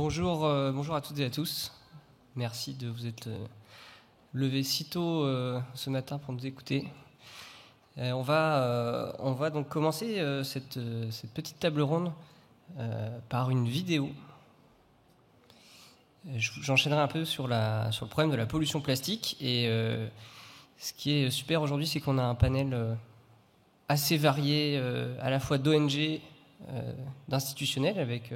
Bonjour à toutes et à tous. Merci de vous être levés si tôt ce matin pour nous écouter. On va donc commencer cette petite table ronde par une vidéo. J'enchaînerai un peu sur le problème de la pollution plastique. Et ce qui est super aujourd'hui, c'est qu'on a un panel assez varié, à la fois d'ONG, d'institutionnels, avec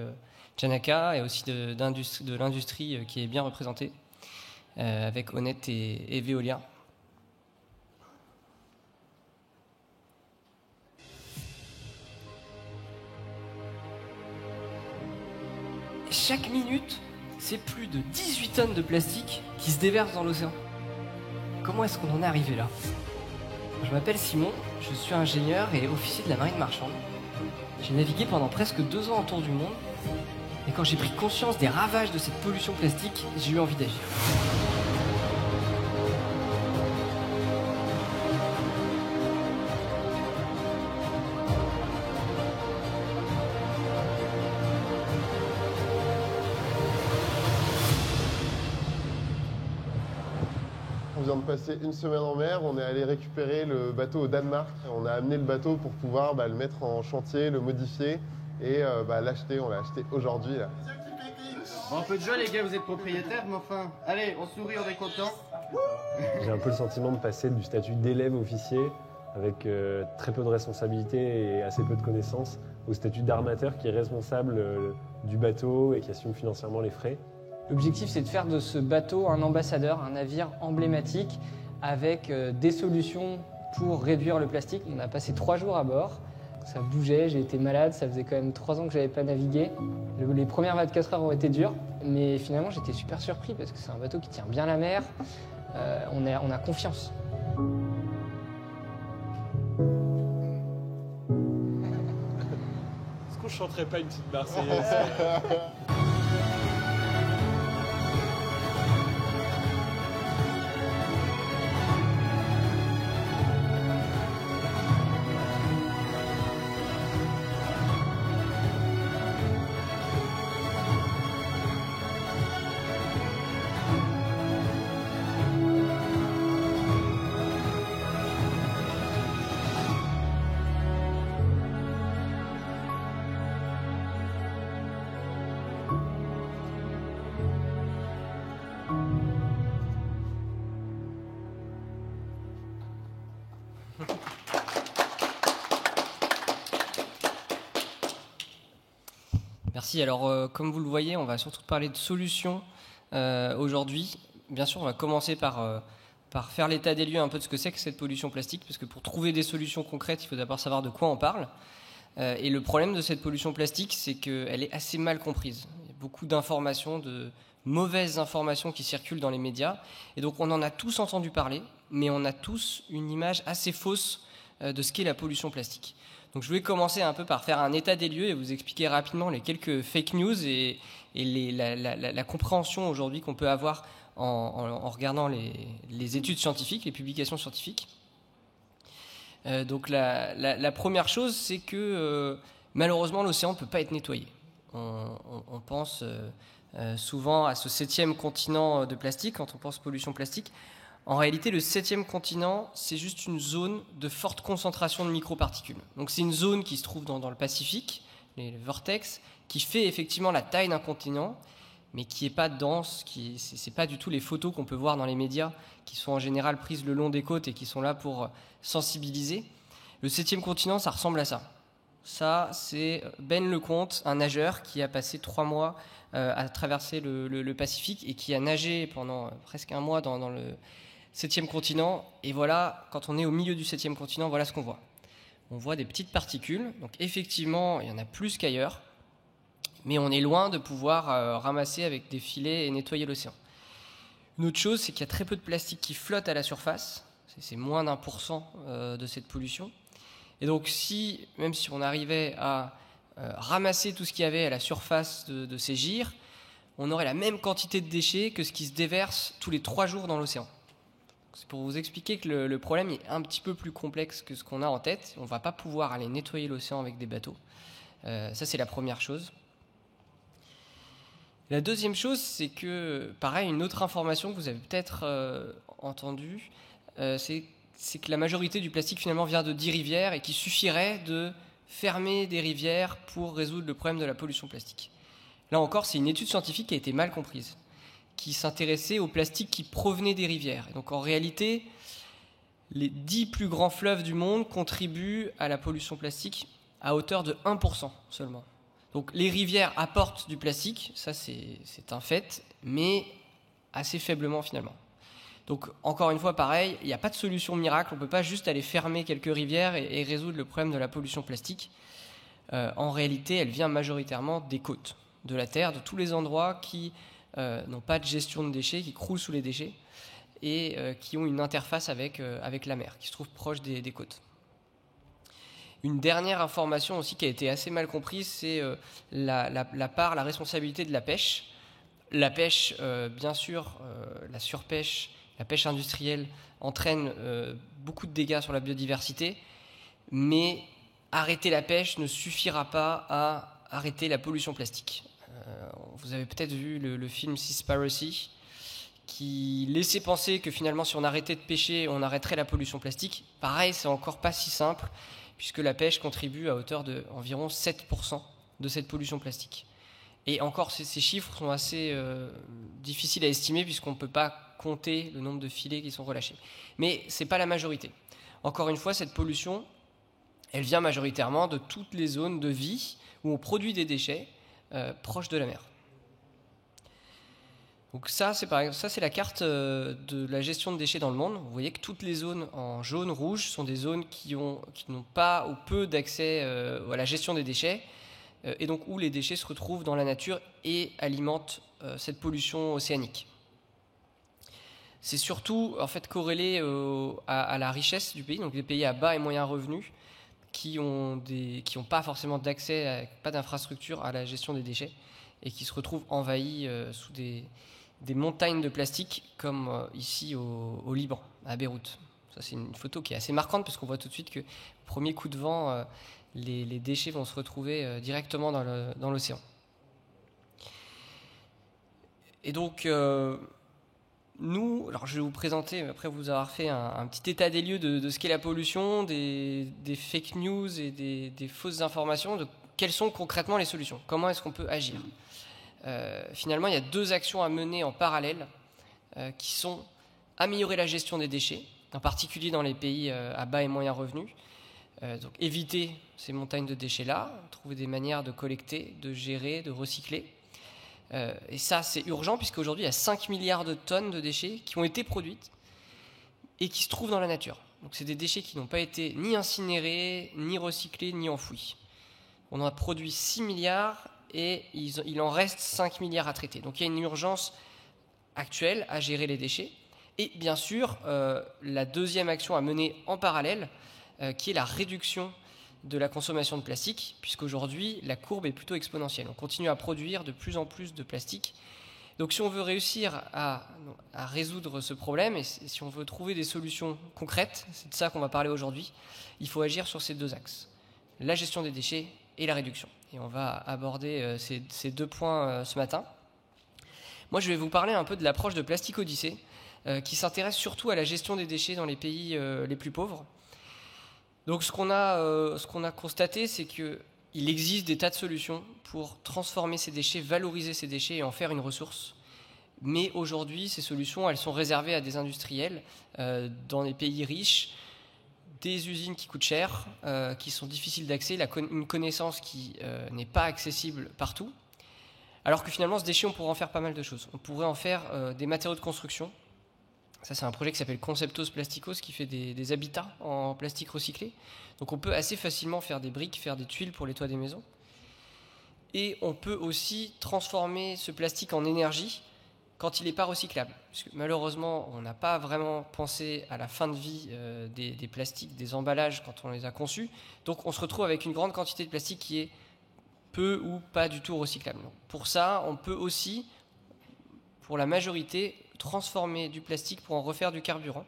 Janaka, et aussi de l'industrie qui est bien représentée, avec Honnête et Veolia. Chaque minute, c'est plus de 18 tonnes de plastique qui se déversent dans l'océan. Comment est-ce qu'on en est arrivé là ? Je m'appelle Simon, je suis ingénieur et officier de la marine marchande. J'ai navigué pendant presque 2 ans autour du monde, et quand j'ai pris conscience des ravages de cette pollution plastique, j'ai eu envie d'agir. On vient de passer une semaine en mer, on est allé récupérer le bateau au Danemark. On a amené le bateau pour pouvoir le mettre en chantier, le modifier et l'acheter. On l'a acheté aujourd'hui là. Bon, un peu de joie les gars, vous êtes propriétaires, mais enfin, allez, on sourit, on est content. J'ai un peu le sentiment de passer du statut d'élève officier avec très peu de responsabilités et assez peu de connaissances au statut d'armateur qui est responsable du bateau et qui assume financièrement les frais. L'objectif, c'est de faire de ce bateau un ambassadeur, un navire emblématique avec des solutions pour réduire le plastique. On a passé 3 jours à bord, ça bougeait, j'ai été malade, ça faisait quand même 3 ans que je n'avais pas navigué. Les premières 24 heures ont été dures, mais finalement j'étais super surpris parce que c'est un bateau qui tient bien la mer, on a confiance. Est-ce qu'on chanterait pas une petite Marseillaise ? Merci. Alors, comme vous le voyez, on va surtout parler de solutions aujourd'hui. Bien sûr, on va commencer par faire l'état des lieux un peu de ce que c'est que cette pollution plastique, parce que pour trouver des solutions concrètes, il faut d'abord savoir de quoi on parle. Et le problème de cette pollution plastique, c'est qu'elle est assez mal comprise. Il y a beaucoup d'informations, de mauvaises informations qui circulent dans les médias. Et donc, on en a tous entendu parler, mais on a tous une image assez fausse de ce qu'est la pollution plastique. Donc je vais commencer un peu par faire un état des lieux et vous expliquer rapidement les quelques fake news et la compréhension aujourd'hui qu'on peut avoir en regardant les études scientifiques, les publications scientifiques. Donc la première chose, c'est que malheureusement l'océan ne peut pas être nettoyé. On pense souvent à ce 7e continent de plastique quand on pense pollution plastique. En réalité, le 7e continent, c'est juste une zone de forte concentration de microparticules. Donc c'est une zone qui se trouve dans le Pacifique, les vortex, qui fait effectivement la taille d'un continent, mais qui n'est pas dense, c'est pas du tout les photos qu'on peut voir dans les médias, qui sont en général prises le long des côtes et qui sont là pour sensibiliser. Le 7e continent, ça ressemble à ça. Ça, c'est Ben Lecomte, un nageur qui a passé 3 mois à traverser le Pacifique et qui a nagé pendant presque 1 mois dans le 7e continent, et voilà, quand on est au milieu du 7e continent, voilà ce qu'on voit. On voit des petites particules, donc effectivement, il y en a plus qu'ailleurs, mais on est loin de pouvoir ramasser avec des filets et nettoyer l'océan. Une autre chose, c'est qu'il y a très peu de plastique qui flotte à la surface, c'est moins d'1% de cette pollution. Et donc, même si on arrivait à ramasser tout ce qu'il y avait à la surface de ces gyres, on aurait la même quantité de déchets que ce qui se déverse tous les 3 jours dans l'océan. C'est pour vous expliquer que le problème est un petit peu plus complexe que ce qu'on a en tête. On ne va pas pouvoir aller nettoyer l'océan avec des bateaux. Ça, c'est la première chose. La deuxième chose, c'est que, pareil, une autre information que vous avez peut-être entendue, c'est que la majorité du plastique finalement vient de 10 rivières et qu'il suffirait de fermer des rivières pour résoudre le problème de la pollution plastique. Là encore, c'est une étude scientifique qui a été mal comprise, qui s'intéressait au plastique qui provenait des rivières. Et donc en réalité, les 10 plus grands fleuves du monde contribuent à la pollution plastique à hauteur de 1% seulement. Donc les rivières apportent du plastique, ça c'est un fait, mais assez faiblement finalement. Donc encore une fois pareil, il n'y a pas de solution miracle, on ne peut pas juste aller fermer quelques rivières et résoudre le problème de la pollution plastique. En réalité, elle vient majoritairement des côtes, de la terre, de tous les endroits qui n'ont pas de gestion de déchets, qui croulent sous les déchets et qui ont une interface avec la mer, qui se trouve proche des côtes. Une dernière information aussi qui a été assez mal comprise, c'est la responsabilité de la pêche. La pêche, bien sûr, la surpêche, la pêche industrielle entraîne beaucoup de dégâts sur la biodiversité, mais arrêter la pêche ne suffira pas à arrêter la pollution plastique. Vous avez peut-être vu le film Seaspiracy, qui laissait penser que finalement si on arrêtait de pêcher, on arrêterait la pollution plastique. Pareil, c'est encore pas si simple, puisque la pêche contribue à hauteur d'environ 7% de cette pollution plastique. Et encore, ces chiffres sont assez difficiles à estimer, puisqu'on ne peut pas compter le nombre de filets qui sont relâchés. Mais ce n'est pas la majorité. Encore une fois, cette pollution, elle vient majoritairement de toutes les zones de vie où on produit des déchets proches de la mer. Donc ça, c'est la carte de la gestion de déchets dans le monde. Vous voyez que toutes les zones en jaune, rouge sont des zones qui n'ont pas ou peu d'accès à la gestion des déchets, et donc où les déchets se retrouvent dans la nature et alimentent cette pollution océanique. C'est surtout en fait corrélé à la richesse du pays, donc les pays à bas et moyens revenus qui ont pas forcément d'accès, pas d'infrastructure à la gestion des déchets et qui se retrouvent envahis sous des montagnes de plastique comme ici au Liban, à Beyrouth. Ça, c'est une photo qui est assez marquante parce qu'on voit tout de suite que premier coup de vent, les déchets vont se retrouver directement dans l'océan. Et donc, nous, alors je vais vous présenter, après vous avoir fait un petit état des lieux de ce qu'est la pollution, des fake news et des fausses informations, de quelles sont concrètement les solutions, comment est-ce qu'on peut agir. Finalement, il y a 2 actions à mener en parallèle qui sont améliorer la gestion des déchets, en particulier dans les pays à bas et moyens revenus. Donc éviter ces montagnes de déchets-là, trouver des manières de collecter, de gérer, de recycler. Et ça, c'est urgent puisqu'aujourd'hui, il y a 5 milliards de tonnes de déchets qui ont été produites et qui se trouvent dans la nature. Donc c'est des déchets qui n'ont pas été ni incinérés, ni recyclés, ni enfouis. On en a produit 6 milliards et il en reste 5 milliards à traiter. Donc il y a une urgence actuelle à gérer les déchets. Et bien sûr, la deuxième action à mener en parallèle, qui est la réduction de la consommation de plastique, puisqu'aujourd'hui, la courbe est plutôt exponentielle. On continue à produire de plus en plus de plastique. Donc si on veut réussir à résoudre ce problème, et si on veut trouver des solutions concrètes, c'est de ça qu'on va parler aujourd'hui, il faut agir sur ces 2 axes. La gestion des déchets et la réduction. Et on va aborder ces 2 points ce matin. Moi, je vais vous parler un peu de l'approche de Plastic Odyssey, qui s'intéresse surtout à la gestion des déchets dans les pays les plus pauvres. Donc ce qu'on a constaté, c'est qu'il existe des tas de solutions pour transformer ces déchets, valoriser ces déchets et en faire une ressource. Mais aujourd'hui, ces solutions, elles sont réservées à des industriels dans les pays riches, des usines qui coûtent cher, qui sont difficiles d'accès, une connaissance qui n'est pas accessible partout. Alors que finalement, ce déchet, on pourrait en faire pas mal de choses. On pourrait en faire des matériaux de construction. Ça, c'est un projet qui s'appelle Conceptos Plasticos, qui fait des habitats en plastique recyclé. Donc on peut assez facilement faire des briques, faire des tuiles pour les toits des maisons. Et on peut aussi transformer ce plastique en énergie quand il n'est pas recyclable. Parce que malheureusement, on n'a pas vraiment pensé à la fin de vie des plastiques, des emballages quand on les a conçus. Donc on se retrouve avec une grande quantité de plastique qui est peu ou pas du tout recyclable. Donc, pour ça, on peut aussi, pour la majorité, transformer du plastique pour en refaire du carburant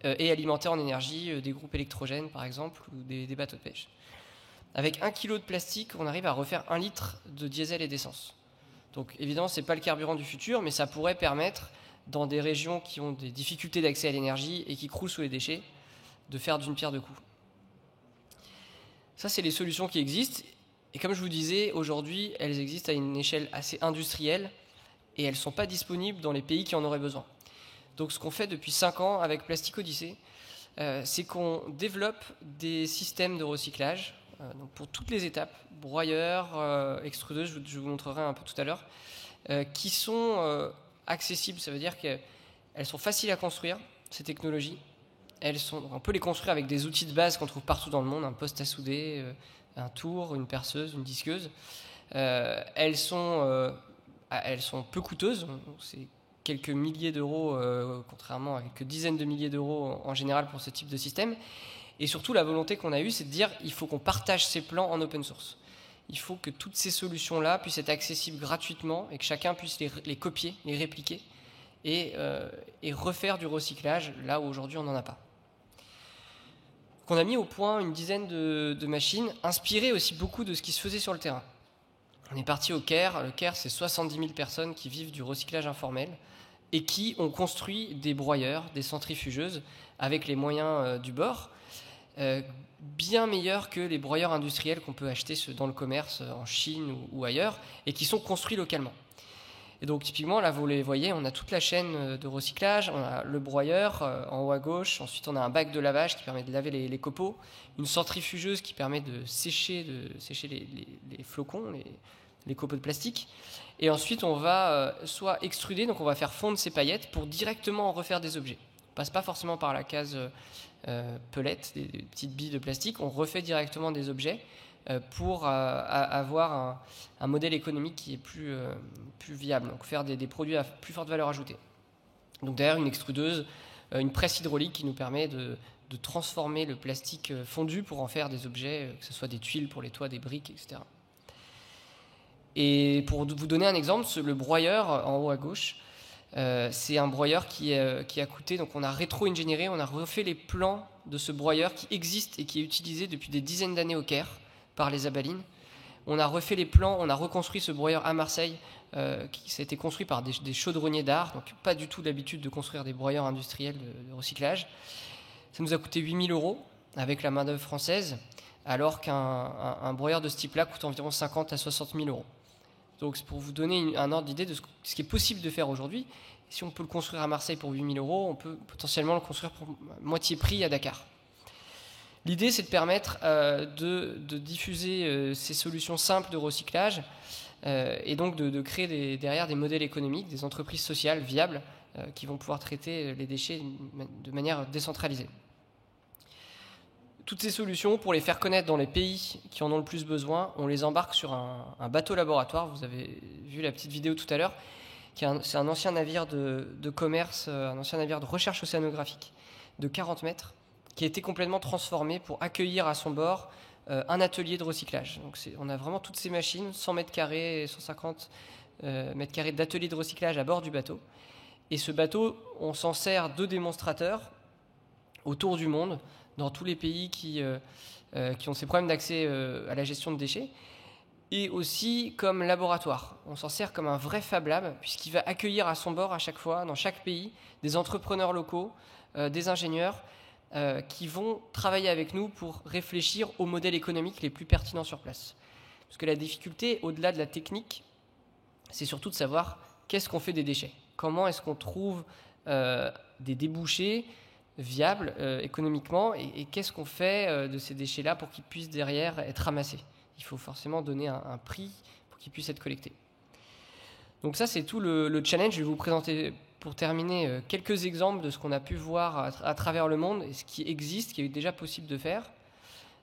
et alimenter en énergie des groupes électrogènes, par exemple, ou des bateaux de pêche. Avec 1 kilo de plastique, on arrive à refaire 1 litre de diesel et d'essence. Donc évidemment, ce n'est pas le carburant du futur, mais ça pourrait permettre, dans des régions qui ont des difficultés d'accès à l'énergie et qui croulent sous les déchets, de faire d'une pierre deux coups. Ça, c'est les solutions qui existent. Et comme je vous disais, aujourd'hui, elles existent à une échelle assez industrielle et elles ne sont pas disponibles dans les pays qui en auraient besoin. Donc ce qu'on fait depuis 5 ans avec Plastic Odyssey, c'est qu'on développe des systèmes de recyclage donc pour toutes les étapes, broyeurs, extrudeuses, je vous montrerai un peu tout à l'heure, qui sont accessibles. Ça veut dire qu'elles sont faciles à construire, ces technologies. On peut les construire avec des outils de base qu'on trouve partout dans le monde, un poste à souder, un tour, une perceuse, une disqueuse. Elles sont peu coûteuses, c'est quelques milliers d'euros, contrairement à quelques dizaines de milliers d'euros en général pour ce type de système. Et surtout, la volonté qu'on a eue, c'est de dire qu'il faut qu'on partage ces plans en open source. Il faut que toutes ces solutions-là puissent être accessibles gratuitement et que chacun puisse les copier, les répliquer et refaire du recyclage là où aujourd'hui on n'en a pas. Donc on a mis au point une dizaine de machines, inspirées aussi beaucoup de ce qui se faisait sur le terrain. On est parti au Caire. Le Caire, c'est 70 000 personnes qui vivent du recyclage informel et qui ont construit des broyeurs, des centrifugeuses avec les moyens du bord, bien meilleurs que les broyeurs industriels qu'on peut acheter dans le commerce en Chine ou ailleurs et qui sont construits localement. Et donc typiquement, là vous les voyez, on a toute la chaîne de recyclage, on a le broyeur en haut à gauche, ensuite on a un bac de lavage qui permet de laver les copeaux, une centrifugeuse qui permet de sécher les flocons, les copeaux de plastique, et ensuite on va soit extruder, donc on va faire fondre ces paillettes pour directement en refaire des objets. On passe pas forcément par la case pelette, des petites billes de plastique, on refait directement des objets pour avoir un modèle économique qui est plus viable, donc faire des produits à plus forte valeur ajoutée. Donc derrière une extrudeuse, une presse hydraulique qui nous permet de transformer le plastique fondu pour en faire des objets, que ce soit des tuiles pour les toits, des briques, etc. Et pour vous donner un exemple, le broyeur en haut à gauche, c'est un broyeur qui a coûté, donc on a rétro-ingénieré, on a refait les plans de ce broyeur qui existe et qui est utilisé depuis des dizaines d'années au Caire par les Abalines. On a refait les plans, on a reconstruit ce broyeur à Marseille, qui a été construit par des chaudronniers d'art, donc pas du tout l'habitude de construire des broyeurs industriels de recyclage. Ça nous a coûté 8 000 € avec la main-d'œuvre française, alors qu'un broyeur de ce type-là coûte environ 50 à 60 000 €. Donc c'est pour vous donner un ordre d'idée de ce qui est possible de faire aujourd'hui. Si on peut le construire à Marseille pour 8 000 €, on peut potentiellement le construire pour moitié prix à Dakar. L'idée, c'est de permettre de diffuser ces solutions simples de recyclage et donc de créer derrière des modèles économiques, des entreprises sociales viables qui vont pouvoir traiter les déchets de manière décentralisée. Toutes ces solutions, pour les faire connaître dans les pays qui en ont le plus besoin, on les embarque sur un bateau laboratoire. Vous avez vu la petite vidéo tout à l'heure. C'est un ancien navire de commerce, un ancien navire de recherche océanographique de 40 mètres, qui a été complètement transformé pour accueillir à son bord un atelier de recyclage. Donc on a vraiment toutes ces machines, 100 mètres carrés, 150 mètres carrés d'atelier de recyclage à bord du bateau. Et ce bateau, on s'en sert de démonstrateur autour du monde, dans tous les pays qui ont ces problèmes d'accès à la gestion de déchets, et aussi comme laboratoire. On s'en sert comme un vrai Fab Lab, puisqu'il va accueillir à son bord à chaque fois, dans chaque pays, des entrepreneurs locaux, des ingénieurs, qui vont travailler avec nous pour réfléchir aux modèles économiques les plus pertinents sur place. Parce que la difficulté, au-delà de la technique, c'est surtout de savoir qu'est-ce qu'on fait des déchets. Comment est-ce qu'on trouve des débouchés viables économiquement et qu'est-ce qu'on fait de ces déchets-là pour qu'ils puissent derrière être ramassés. Il faut forcément donner un prix pour qu'ils puissent être collectés. Donc ça, c'est tout le challenge. Je vais vous présenter, pour terminer, quelques exemples de ce qu'on a pu voir à travers le monde et ce qui existe, qui est déjà possible de faire.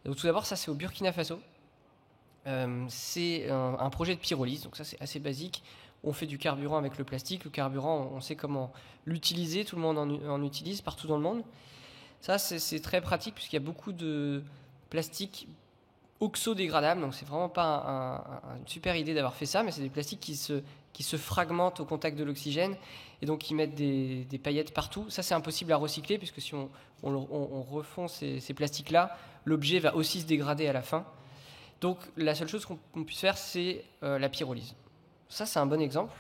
Donc tout d'abord, ça c'est au Burkina Faso. C'est un projet de pyrolyse, donc ça c'est assez basique. On fait du carburant avec le plastique. Le carburant, on sait comment l'utiliser. Tout le monde en utilise partout dans le monde. Ça, c'est très pratique puisqu'il y a beaucoup de plastique oxodégradable. Donc, c'est vraiment pas une super idée d'avoir fait ça, mais c'est des plastiques qui se fragmentent au contact de l'oxygène et donc qui mettent des paillettes partout. Ça, c'est impossible à recycler puisque si on refond ces plastiques-là, l'objet va aussi se dégrader à la fin. Donc, la seule chose qu'on puisse faire, c'est la pyrolyse. ça, c'est un bon exemple.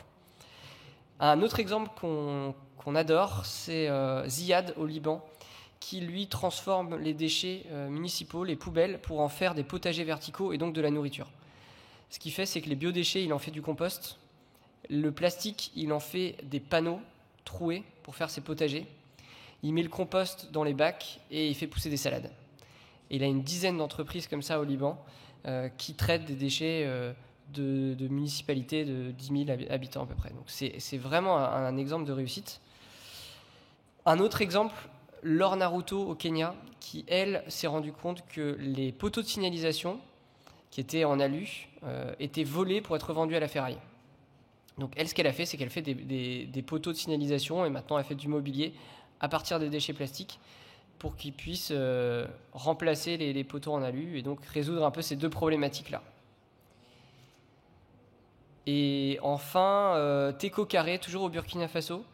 Un autre exemple qu'on adore, c'est Ziad au Liban, qui lui transforme les déchets municipaux, les poubelles, pour en faire des potagers verticaux et donc de la nourriture. Ce qu'il fait, c'est que les biodéchets, il en fait du compost. Le plastique, il en fait des panneaux troués pour faire ses potagers. Il met le compost dans les bacs et il fait pousser des salades. Et il a une dizaine d'entreprises comme ça au Liban qui traitent des déchets de municipalités de 10 000 habitants à peu près. Donc c'est vraiment un exemple de réussite. Un autre exemple, Laure Naruto au Kenya, qui elle s'est rendu compte que les poteaux de signalisation qui étaient en alu étaient volés pour être vendus à la ferraille. Donc elle, ce qu'elle a fait, c'est qu'elle fait des poteaux de signalisation et maintenant elle fait du mobilier à partir des déchets plastiques pour qu'ils puissent remplacer les poteaux en alu et donc résoudre un peu ces deux problématiques-là. Et enfin, Teco Carré, toujours au Burkina Faso,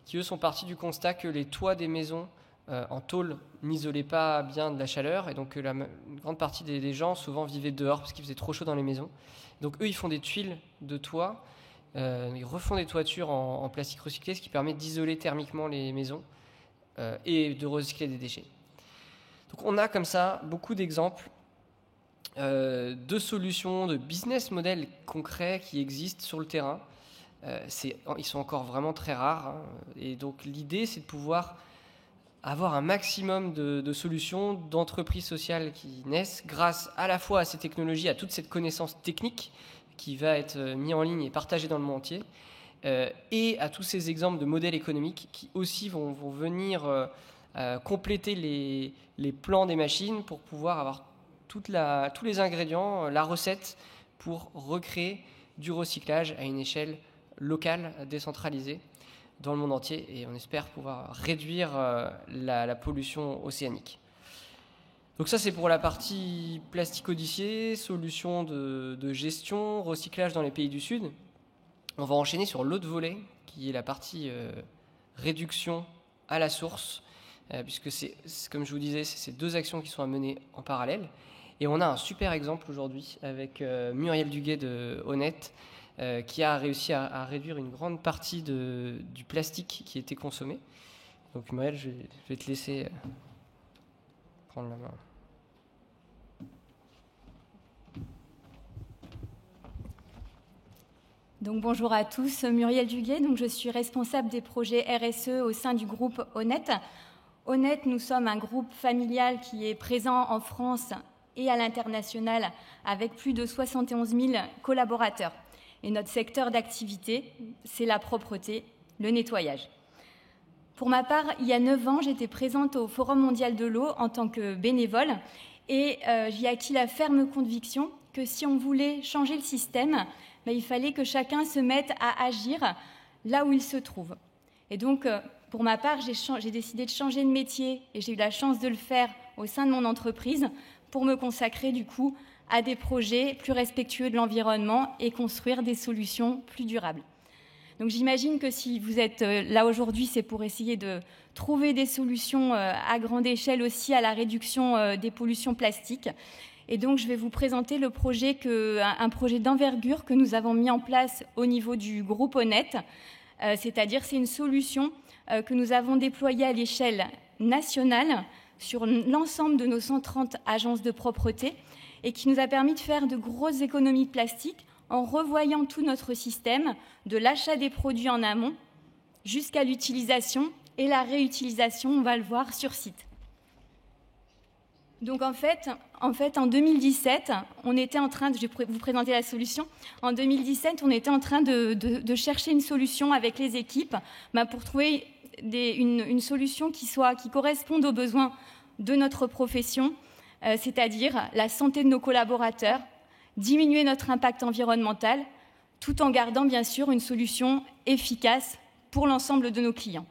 qui eux sont partis du constat que les toits des maisons en tôle n'isolaient pas bien de la chaleur et donc une grande partie des gens souvent vivaient dehors parce qu'il faisait trop chaud dans les maisons. Donc eux, ils font des tuiles de toit, ils refont des toitures en plastique recyclé, ce qui permet d'isoler thermiquement les maisons et de recycler des déchets. Donc on a comme ça beaucoup d'exemples de solutions, de business models concrets qui existent sur le terrain. Ils sont encore vraiment très rares, hein. Et donc l'idée, c'est de pouvoir avoir un maximum de solutions, d'entreprises sociales qui naissent grâce à la fois à ces technologies, à toute cette connaissance technique qui va être mise en ligne et partagée dans le monde entier, et à tous ces exemples de modèles économiques qui aussi vont venir compléter les plans des machines pour pouvoir avoir tous les ingrédients, la recette pour recréer du recyclage à une échelle locale, décentralisée dans le monde entier, et on espère pouvoir réduire la pollution océanique. Donc ça, c'est pour la partie plastique codifié, solution de gestion, recyclage dans les pays du Sud. On va enchaîner sur l'autre volet, qui est la partie réduction à la source, puisque c'est, comme je vous disais, c'est ces deux actions qui sont à mener en parallèle. Et on a un super exemple aujourd'hui avec Muriel Duguet de Honnête, qui a réussi à réduire une grande partie du plastique qui était consommé. Donc Muriel, je vais te laisser prendre la main. Donc bonjour à tous, Muriel Duguet, donc je suis responsable des projets RSE au sein du groupe Honnête. Honnête, nous sommes un groupe familial qui est présent en France et à l'international avec plus de 71 000 collaborateurs. Et notre secteur d'activité, c'est la propreté, le nettoyage. Pour ma part, il y a 9 ans, j'étais présente au Forum mondial de l'eau en tant que bénévole et j'y ai acquis la ferme conviction que si on voulait changer le système, il fallait que chacun se mette à agir là où il se trouve. Et donc, pour ma part, j'ai décidé de changer de métier et j'ai eu la chance de le faire au sein de mon entreprise pour me consacrer du coup à des projets plus respectueux de l'environnement et construire des solutions plus durables. Donc j'imagine que si vous êtes là aujourd'hui, c'est pour essayer de trouver des solutions à grande échelle aussi à la réduction des pollutions plastiques. Et donc je vais vous présenter un projet d'envergure que nous avons mis en place au niveau du groupe Honnête. C'est-à-dire c'est une solution que nous avons déployée à l'échelle nationale sur l'ensemble de nos 130 agences de propreté et qui nous a permis de faire de grosses économies de plastique en revoyant tout notre système, de l'achat des produits en amont jusqu'à l'utilisation et la réutilisation, on va le voir sur site. Donc en fait, en 2017, on était en train je vais vous présenter la solution. En 2017, on était en train de chercher une solution avec les équipes pour trouver une solution qui corresponde aux besoins de notre profession, c'est-à-dire la santé de nos collaborateurs, diminuer notre impact environnemental, tout en gardant bien sûr une solution efficace pour l'ensemble de nos clients.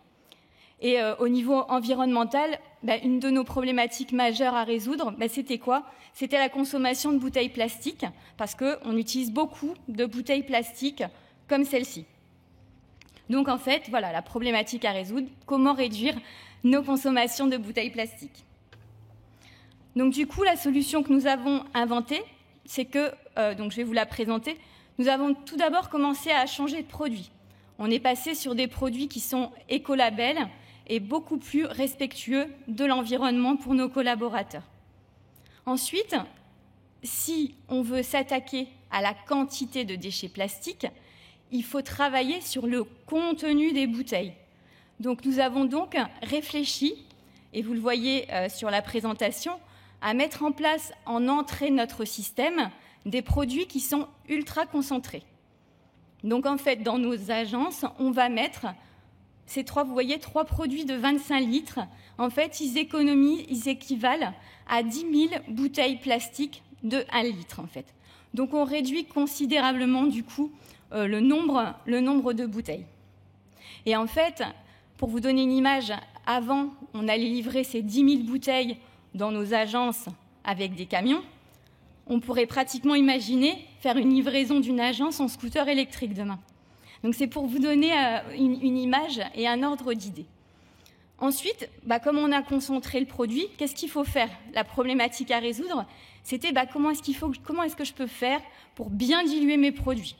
Et au niveau environnemental, une de nos problématiques majeures à résoudre, c'était quoi ? C'était la consommation de bouteilles plastiques, parce qu'on utilise beaucoup de bouteilles plastiques comme celle-ci. Donc en fait, voilà la problématique à résoudre, comment réduire nos consommations de bouteilles plastiques. Donc du coup, la solution que nous avons inventée, c'est que, donc je vais vous la présenter, Nous avons tout d'abord commencé à changer de produit. On est passé sur des produits qui sont écolabels et beaucoup plus respectueux de l'environnement pour nos collaborateurs. Ensuite, si on veut s'attaquer à la quantité de déchets plastiques, il faut travailler sur le contenu des bouteilles. Donc nous avons donc réfléchi, et vous le voyez sur la présentation, à mettre en place en entrée de notre système des produits qui sont ultra concentrés. Donc en fait, dans nos agences, on va mettre ces vous voyez, 3 produits de 25 litres. En fait, ils équivalent à 10 000 bouteilles plastiques de 1 litre, en fait. Donc on réduit considérablement, du coup, le nombre de bouteilles. Et en fait, pour vous donner une image, avant, on allait livrer ces 10 000 bouteilles dans nos agences avec des camions. On pourrait pratiquement imaginer faire une livraison d'une agence en scooter électrique demain. Donc c'est pour vous donner une image et un ordre d'idée. Ensuite, comme on a concentré le produit, qu'est-ce qu'il faut faire? La problématique à résoudre, c'était comment est-ce que je peux faire pour bien diluer mes produits?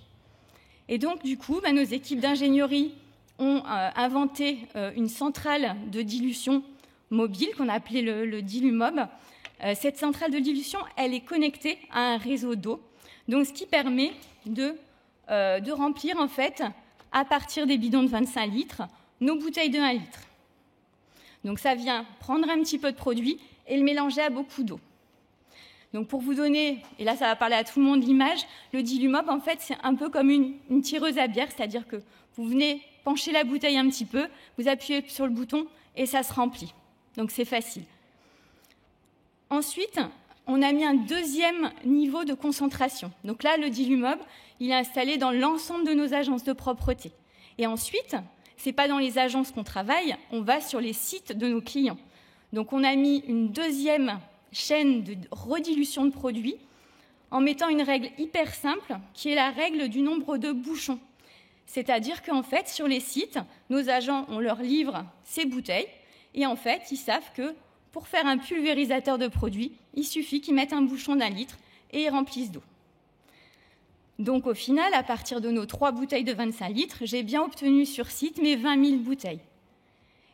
Et donc, du coup, nos équipes d'ingénierie ont inventé une centrale de dilution mobile qu'on a appelée le Dilumob. Cette centrale de dilution, elle est connectée à un réseau d'eau, donc ce qui permet de remplir, en fait, à partir des bidons de 25 litres, nos bouteilles de 1 litre. Donc ça vient prendre un petit peu de produit et le mélanger à beaucoup d'eau. Donc pour vous donner, et là ça va parler à tout le monde l'image, le Dilumob, en fait, c'est un peu comme une tireuse à bière, c'est-à-dire que vous venez pencher la bouteille un petit peu, vous appuyez sur le bouton et ça se remplit. Donc c'est facile. Ensuite, on a mis un deuxième niveau de concentration. Donc là, le Dilumob, il est installé dans l'ensemble de nos agences de propreté. Et ensuite, ce n'est pas dans les agences qu'on travaille, on va sur les sites de nos clients. Donc on a mis une deuxième chaîne de redilution de produits en mettant une règle hyper simple qui est la règle du nombre de bouchons. C'est-à-dire qu'en fait, sur les sites, nos agents, on leur livre ces bouteilles et en fait, ils savent que pour faire un pulvérisateur de produits, il suffit qu'ils mettent un bouchon d'1 litre et ils remplissent d'eau. Donc au final, à partir de nos 3 bouteilles de 25 litres, j'ai bien obtenu sur site mes 20 000 bouteilles.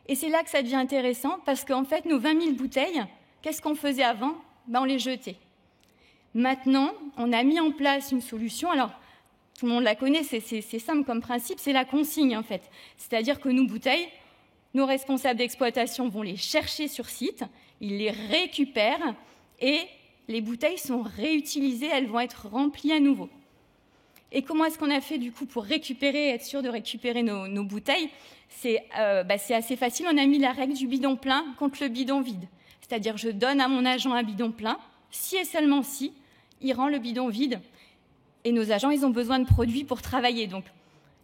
Et c'est là que ça devient intéressant parce qu'en fait, nos 20 000 bouteilles, qu'est-ce qu'on faisait avant? On les jetait. Maintenant, on a mis en place une solution. Alors, tout le monde la connaît, c'est simple comme principe, c'est la consigne en fait. C'est-à-dire que nos bouteilles, nos responsables d'exploitation vont les chercher sur site, ils les récupèrent et les bouteilles sont réutilisées, elles vont être remplies à nouveau. Et comment est-ce qu'on a fait du coup pour récupérer, être sûr de récupérer nos bouteilles? C'est assez facile, on a mis la règle du bidon plein contre le bidon vide. C'est-à-dire je donne à mon agent un bidon plein, si et seulement si, il rend le bidon vide. Et nos agents, ils ont besoin de produits pour travailler. Donc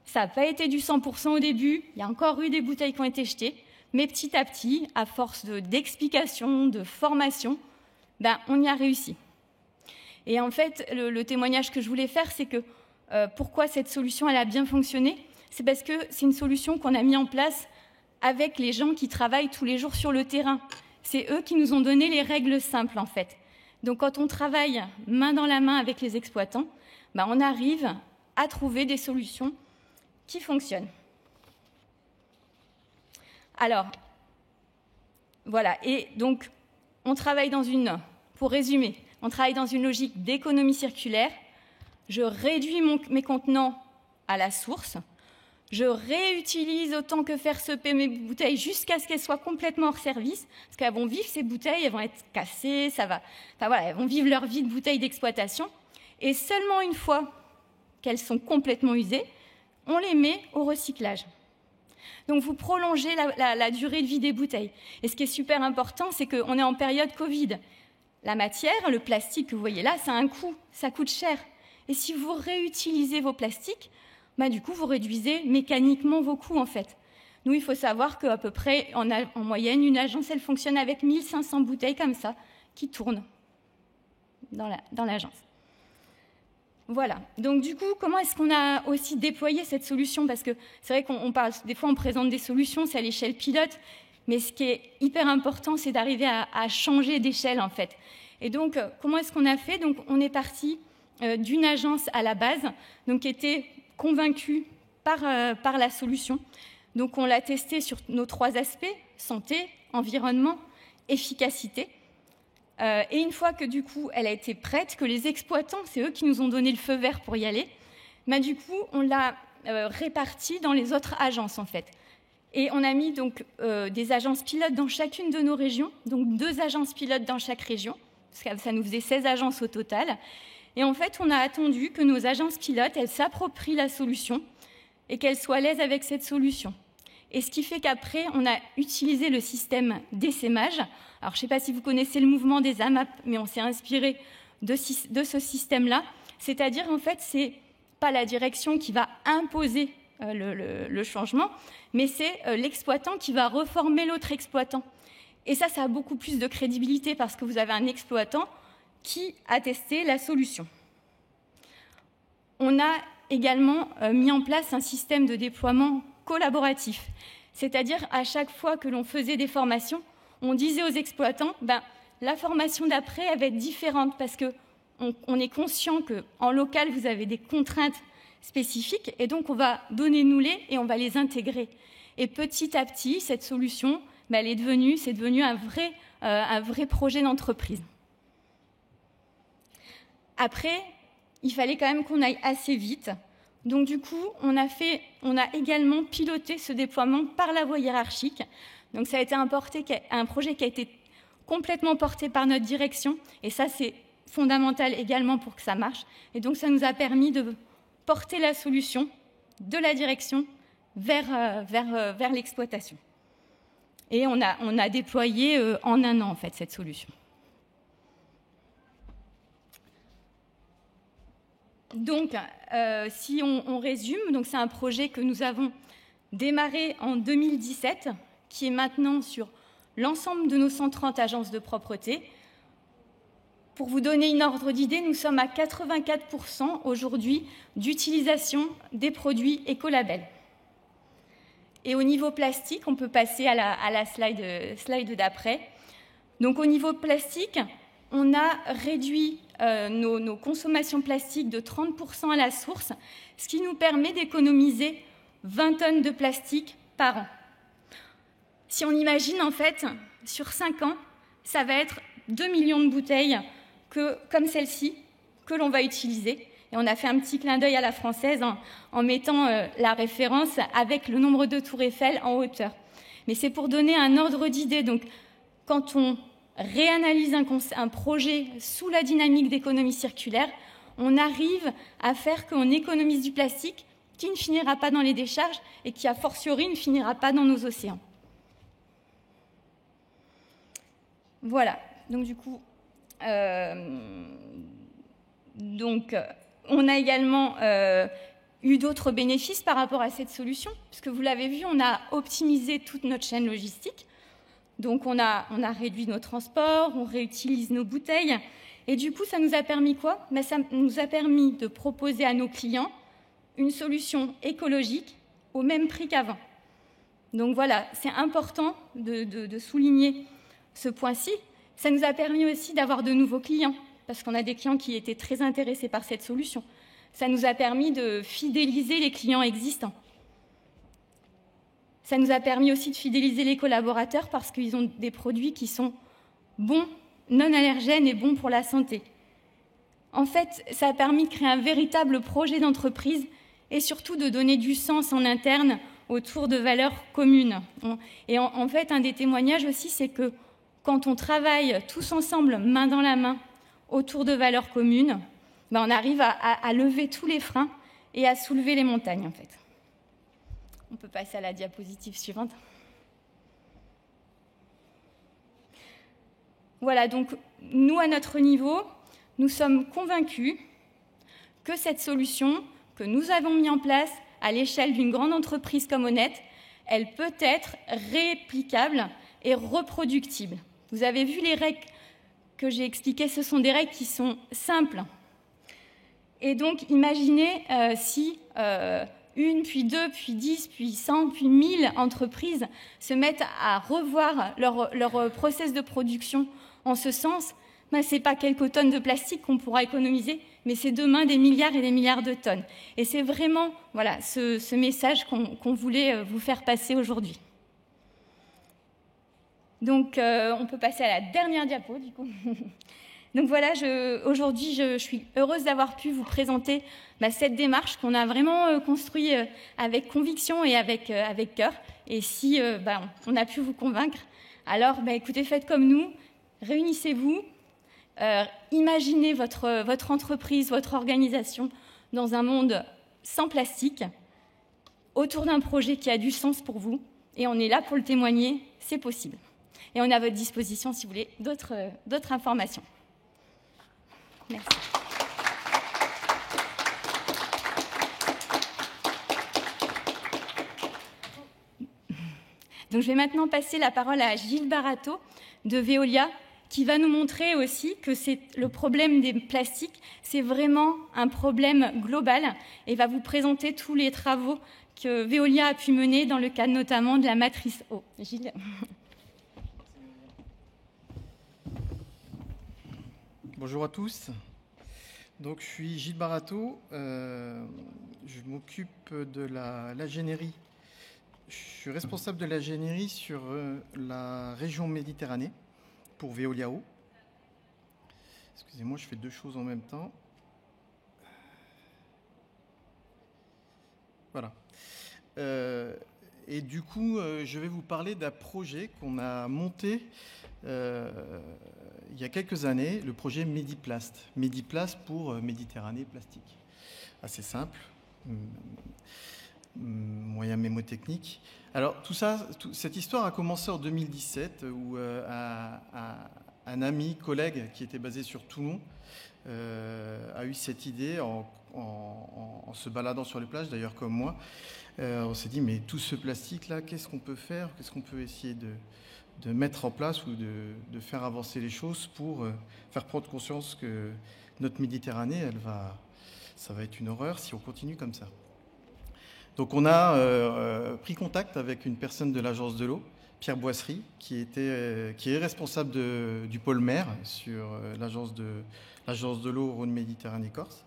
ça n'a pas été du 100% au début, il y a encore eu des bouteilles qui ont été jetées, mais petit à petit, à force d'explications, de formation, on y a réussi. Et en fait, le témoignage que je voulais faire, c'est que pourquoi cette solution elle a bien fonctionné, c'est parce que c'est une solution qu'on a mis en place avec les gens qui travaillent tous les jours sur le terrain. C'est eux qui nous ont donné les règles simples, en fait. Donc quand on travaille main dans la main avec les exploitants, on arrive à trouver des solutions qui fonctionnent. Alors, voilà. Et donc, on travaille pour résumer, on travaille dans une logique d'économie circulaire. Je réduis mes contenants à la source. Je réutilise autant que faire se peut mes bouteilles jusqu'à ce qu'elles soient complètement hors service, parce qu'elles vont vivre ces bouteilles, elles vont être cassées, elles vont vivre leur vie de bouteilles d'exploitation. Et seulement une fois qu'elles sont complètement usées, on les met au recyclage. Donc vous prolongez la durée de vie des bouteilles. Et ce qui est super important, c'est qu'on est en période Covid. La matière, le plastique que vous voyez là, ça a un coût, ça coûte cher. Et si vous réutilisez vos plastiques, du coup, vous réduisez mécaniquement vos coûts, en fait. Nous, il faut savoir qu'à peu près, en moyenne, une agence, elle fonctionne avec 1500 bouteilles comme ça, qui tournent dans l'agence. Voilà. Donc, du coup, comment est-ce qu'on a aussi déployé cette solution? Parce que c'est vrai qu'on parle, des fois, on présente des solutions, c'est à l'échelle pilote, mais ce qui est hyper important, c'est d'arriver à changer d'échelle, en fait. Et donc, comment est-ce qu'on a fait? Donc, on est parti d'une agence à la base, donc qui était convaincue par la solution. Donc on l'a testée sur nos 3 aspects, santé, environnement, efficacité. Et une fois que du coup elle a été prête, que les exploitants, c'est eux qui nous ont donné le feu vert pour y aller, du coup on l'a répartie dans les autres agences en fait. Et on a mis donc des agences pilotes dans chacune de nos régions, donc 2 agences pilotes dans chaque région, parce que ça nous faisait 16 agences au total. Et en fait, on a attendu que nos agences pilotes, elles s'approprient la solution et qu'elles soient à l'aise avec cette solution. Et ce qui fait qu'après, on a utilisé le système d'essaimage. Alors, je ne sais pas si vous connaissez le mouvement des AMAP, mais on s'est inspiré de ce système-là. C'est-à-dire, en fait, ce n'est pas la direction qui va imposer le changement, mais c'est l'exploitant qui va reformer l'autre exploitant. Et ça a beaucoup plus de crédibilité parce que vous avez un exploitant qui a testé la solution. On a également mis en place un système de déploiement collaboratif. C'est-à-dire, à chaque fois que l'on faisait des formations, on disait aux exploitants, la formation d'après, elle va être différente parce qu'on est conscient qu'en local, vous avez des contraintes spécifiques et donc on va donner nous-les et on va les intégrer. Et petit à petit, cette solution, c'est devenu un vrai projet d'entreprise. Après, il fallait quand même qu'on aille assez vite. Donc du coup, on a également piloté ce déploiement par la voie hiérarchique. Donc ça a été un projet qui a été complètement porté par notre direction. Et ça, c'est fondamental également pour que ça marche. Et donc ça nous a permis de porter la solution de la direction vers l'exploitation. Et on a déployé en 1 an, en fait, cette solution. Donc, si on résume, donc c'est un projet que nous avons démarré en 2017, qui est maintenant sur l'ensemble de nos 130 agences de propreté. Pour vous donner une ordre d'idée, nous sommes à 84% aujourd'hui d'utilisation des produits écolabels. Et au niveau plastique, on peut passer à la slide d'après. Donc au niveau plastique, on a réduit nos consommations plastiques de 30% à la source, ce qui nous permet d'économiser 20 tonnes de plastique par an. Si on imagine, en fait, sur 5 ans, ça va être 2 millions de bouteilles comme celle-ci que l'on va utiliser. Et on a fait un petit clin d'œil à la française en mettant la référence avec le nombre de tours Eiffel en hauteur. Mais c'est pour donner un ordre d'idée. Donc, quand on réanalyse un projet sous la dynamique d'économie circulaire, on arrive à faire qu'on économise du plastique qui ne finira pas dans les décharges et qui, a fortiori, ne finira pas dans nos océans. Voilà. Donc, du coup, on a également eu d'autres bénéfices par rapport à cette solution, puisque vous l'avez vu, on a optimisé toute notre chaîne logistique. Donc, on a réduit nos transports, on réutilise nos bouteilles. Et du coup, ça nous a permis quoi ? Ça nous a permis de proposer à nos clients une solution écologique au même prix qu'avant. Donc voilà, c'est important de souligner ce point-ci. Ça nous a permis aussi d'avoir de nouveaux clients, parce qu'on a des clients qui étaient très intéressés par cette solution. Ça nous a permis de fidéliser les clients existants. Ça nous a permis aussi de fidéliser les collaborateurs parce qu'ils ont des produits qui sont bons, non allergènes et bons pour la santé. En fait, ça a permis de créer un véritable projet d'entreprise et surtout de donner du sens en interne autour de valeurs communes. Et en fait, un des témoignages aussi, c'est que quand on travaille tous ensemble, main dans la main, autour de valeurs communes, on arrive à lever tous les freins et à soulever les montagnes, en fait. On peut passer à la diapositive suivante. Voilà, donc nous, à notre niveau, nous sommes convaincus que cette solution que nous avons mise en place à l'échelle d'une grande entreprise comme Honnête, elle peut être réplicable et reproductible. Vous avez vu les règles que j'ai expliquées, ce sont des règles qui sont simples. Et donc, imaginez si une, puis 2, puis 10, puis 100, puis 1000 entreprises se mettent à revoir leur process de production en ce sens, ce n'est pas quelques tonnes de plastique qu'on pourra économiser, mais c'est demain des milliards et des milliards de tonnes. Et c'est vraiment voilà, ce message qu'on voulait vous faire passer aujourd'hui. Donc, on peut passer à la dernière diapo, du coup. Donc voilà, aujourd'hui, je suis heureuse d'avoir pu vous présenter cette démarche qu'on a vraiment construite avec conviction et avec cœur. Et si on a pu vous convaincre, alors écoutez, faites comme nous, réunissez-vous, imaginez votre entreprise, votre organisation dans un monde sans plastique, autour d'un projet qui a du sens pour vous. Et on est là pour le témoigner, c'est possible. Et on est à votre disposition si vous voulez d'autres informations. Merci. Donc, je vais maintenant passer la parole à Gilles Barato de Veolia, qui va nous montrer aussi que le problème des plastiques, c'est vraiment un problème global et va vous présenter tous les travaux que Veolia a pu mener dans le cadre notamment de la matrice eau. Gilles. Bonjour à tous. Donc, je suis Gilles Barato. Je m'occupe de l'ingénierie. Je suis responsable de l'ingénierie sur la région Méditerranée pour Veolia Eau. Excusez-moi, je fais deux choses en même temps. Voilà. Et du coup, je vais vous parler d'un projet qu'on a monté il y a quelques années, le projet Mediplast. Mediplast pour Méditerranée Plastique. Assez simple, moyen mémotechnique. Alors, cette histoire a commencé en 2017 où un ami, collègue qui était basé sur Toulon a eu cette idée en se baladant sur les plages, d'ailleurs comme moi. On s'est dit, mais tout ce plastique-là, qu'est-ce qu'on peut faire? Qu'est-ce qu'on peut essayer de mettre en place ou de faire avancer les choses pour faire prendre conscience que notre Méditerranée, ça va être une horreur si on continue comme ça. Donc on a pris contact avec une personne de l'agence de l'eau, Pierre Boisserie, qui est responsable du pôle mer sur l'agence de l'eau Rhône-Méditerranée-Corse.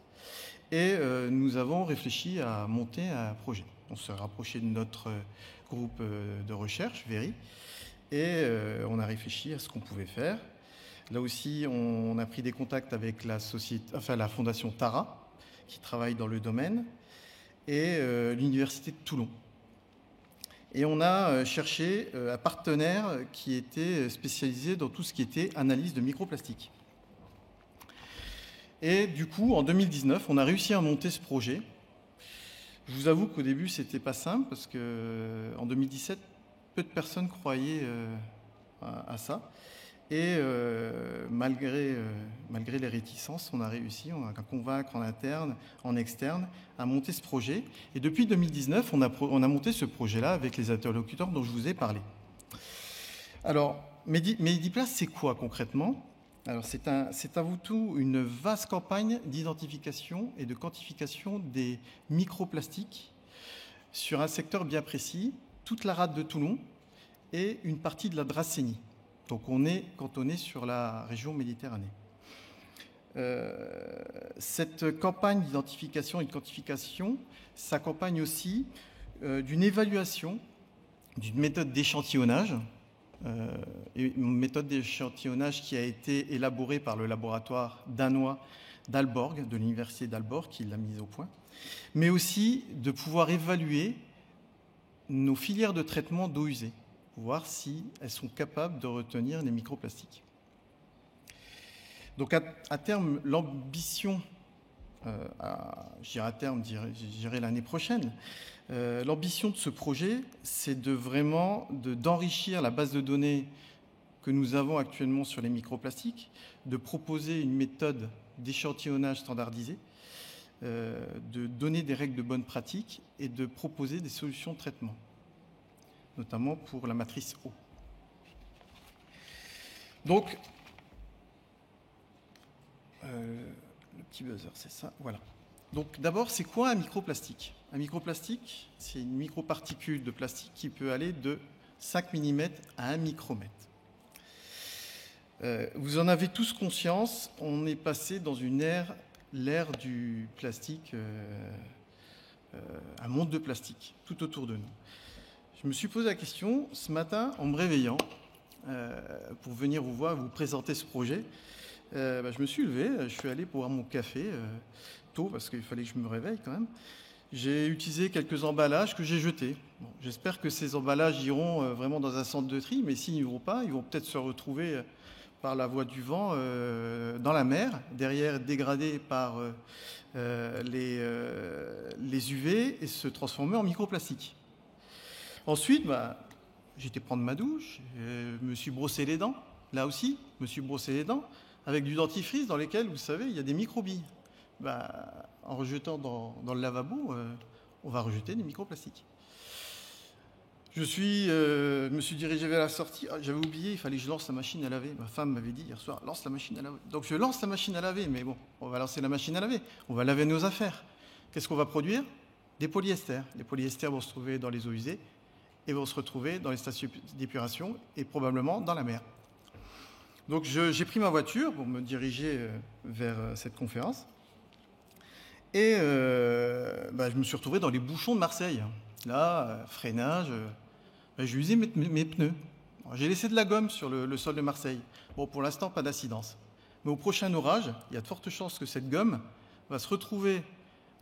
Et nous avons réfléchi à monter un projet. On s'est rapproché de notre groupe de recherche, VERI, et on a réfléchi à ce qu'on pouvait faire. Là aussi, on a pris des contacts avec la fondation Tara, qui travaille dans le domaine, et l'université de Toulon. Et on a cherché un partenaire qui était spécialisé dans tout ce qui était analyse de microplastiques. Et du coup, en 2019, on a réussi à monter ce projet. Je vous avoue qu'au début, c'était pas simple parce qu'en 2017, peu de personnes croyaient à ça. Et malgré les réticences, on a réussi, on a convaincre en interne, en externe, à monter ce projet. Et depuis 2019, on a monté ce projet-là avec les interlocuteurs dont je vous ai parlé. Alors, Mediplast, c'est quoi concrètement? Alors, c'est avant tout une vaste campagne d'identification et de quantification des microplastiques sur un secteur bien précis, toute la rade de Toulon et une partie de la Dracénie. Donc on est cantonné sur la région Méditerranée. Cette campagne d'identification et de quantification s'accompagne aussi d'une évaluation, d'une méthode d'échantillonnage, une méthode d'échantillonnage qui a été élaborée par le laboratoire danois d'Aalborg, de l'université d'Aalborg, qui l'a mise au point, mais aussi de pouvoir évaluer nos filières de traitement d'eau usée, voir si elles sont capables de retenir les microplastiques. Donc à terme, l'ambition, je dirais l'année prochaine, l'ambition de ce projet, c'est d'enrichir la base de données que nous avons actuellement sur les microplastiques, de proposer une méthode d'échantillonnage standardisée, de donner des règles de bonne pratique et de proposer des solutions de traitement, notamment pour la matrice eau. Donc, le petit buzzer, c'est ça, voilà. Donc d'abord, c'est quoi un microplastique? Un microplastique, c'est une microparticule de plastique qui peut aller de 5 mm à 1 micromètre. Vous en avez tous conscience, on est passé dans une ère l'ère du plastique, un monde de plastique tout autour de nous. Je me suis posé la question ce matin en me réveillant pour venir vous voir, vous présenter ce projet. Je me suis levé, je suis allé boire mon café tôt parce qu'il fallait que je me réveille quand même. J'ai utilisé quelques emballages que j'ai jetés. Bon, j'espère que ces emballages iront vraiment dans un centre de tri, mais s'ils n'y vont pas, ils vont peut-être se retrouver par la voie du vent dans la mer, derrière dégradés par les UV et se transformer en microplastique. Ensuite, j'ai été prendre ma douche, je me suis brossé les dents, là aussi, je me suis brossé les dents avec du dentifrice dans lesquels, vous savez, il y a des microbilles. En rejetant dans le lavabo, on va rejeter des microplastiques. Je me suis dirigé vers la sortie. J'avais oublié, il fallait que je lance la machine à laver. Ma femme m'avait dit hier soir, lance la machine à laver. Donc je lance la machine à laver, mais bon, on va lancer la machine à laver. On va laver nos affaires. Qu'est-ce qu'on va produire? Des polyesters. Les polyesters vont se trouver dans les eaux usées et vont se retrouver dans les stations d'épuration et probablement dans la mer. Donc j'ai pris ma voiture pour me diriger vers cette conférence. Et je me suis retrouvé dans les bouchons de Marseille. Là, freinage, j'ai usé mes pneus. J'ai laissé de la gomme sur le sol de Marseille. Bon, pour l'instant, pas d'incidence. Mais au prochain orage, il y a de fortes chances que cette gomme va se retrouver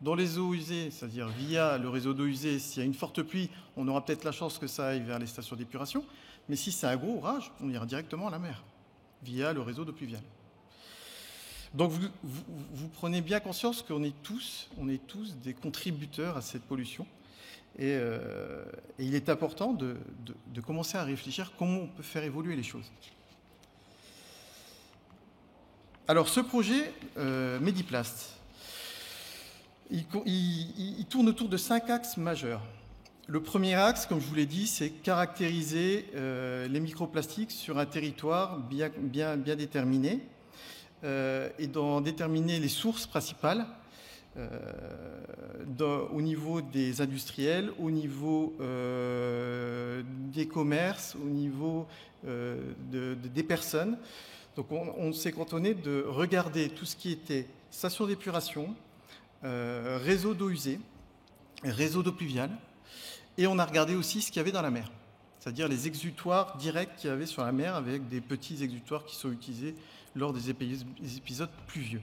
dans les eaux usées, c'est-à-dire via le réseau d'eau usée. S'il y a une forte pluie, on aura peut-être la chance que ça aille vers les stations d'épuration. Mais si c'est un gros orage, on ira directement à la mer, via le réseau d'eau pluviale. Donc vous prenez bien conscience qu'on est tous des contributeurs à cette pollution. Et il est important de commencer à réfléchir comment on peut faire évoluer les choses. Alors ce projet Mediplast, il tourne autour de 5 axes majeurs. Le premier axe, comme je vous l'ai dit, c'est caractériser les microplastiques sur un territoire bien déterminé. Et d'en déterminer les sources principales au niveau des industriels, au niveau des commerces, au niveau des personnes. Donc on s'est cantonné de regarder tout ce qui était station d'épuration, réseau d'eau usée, réseau d'eau pluviale, et on a regardé aussi ce qu'il y avait dans la mer, c'est-à-dire les exutoires directs qu'il y avait sur la mer avec des petits exutoires qui sont utilisés lors des épisodes pluvieux.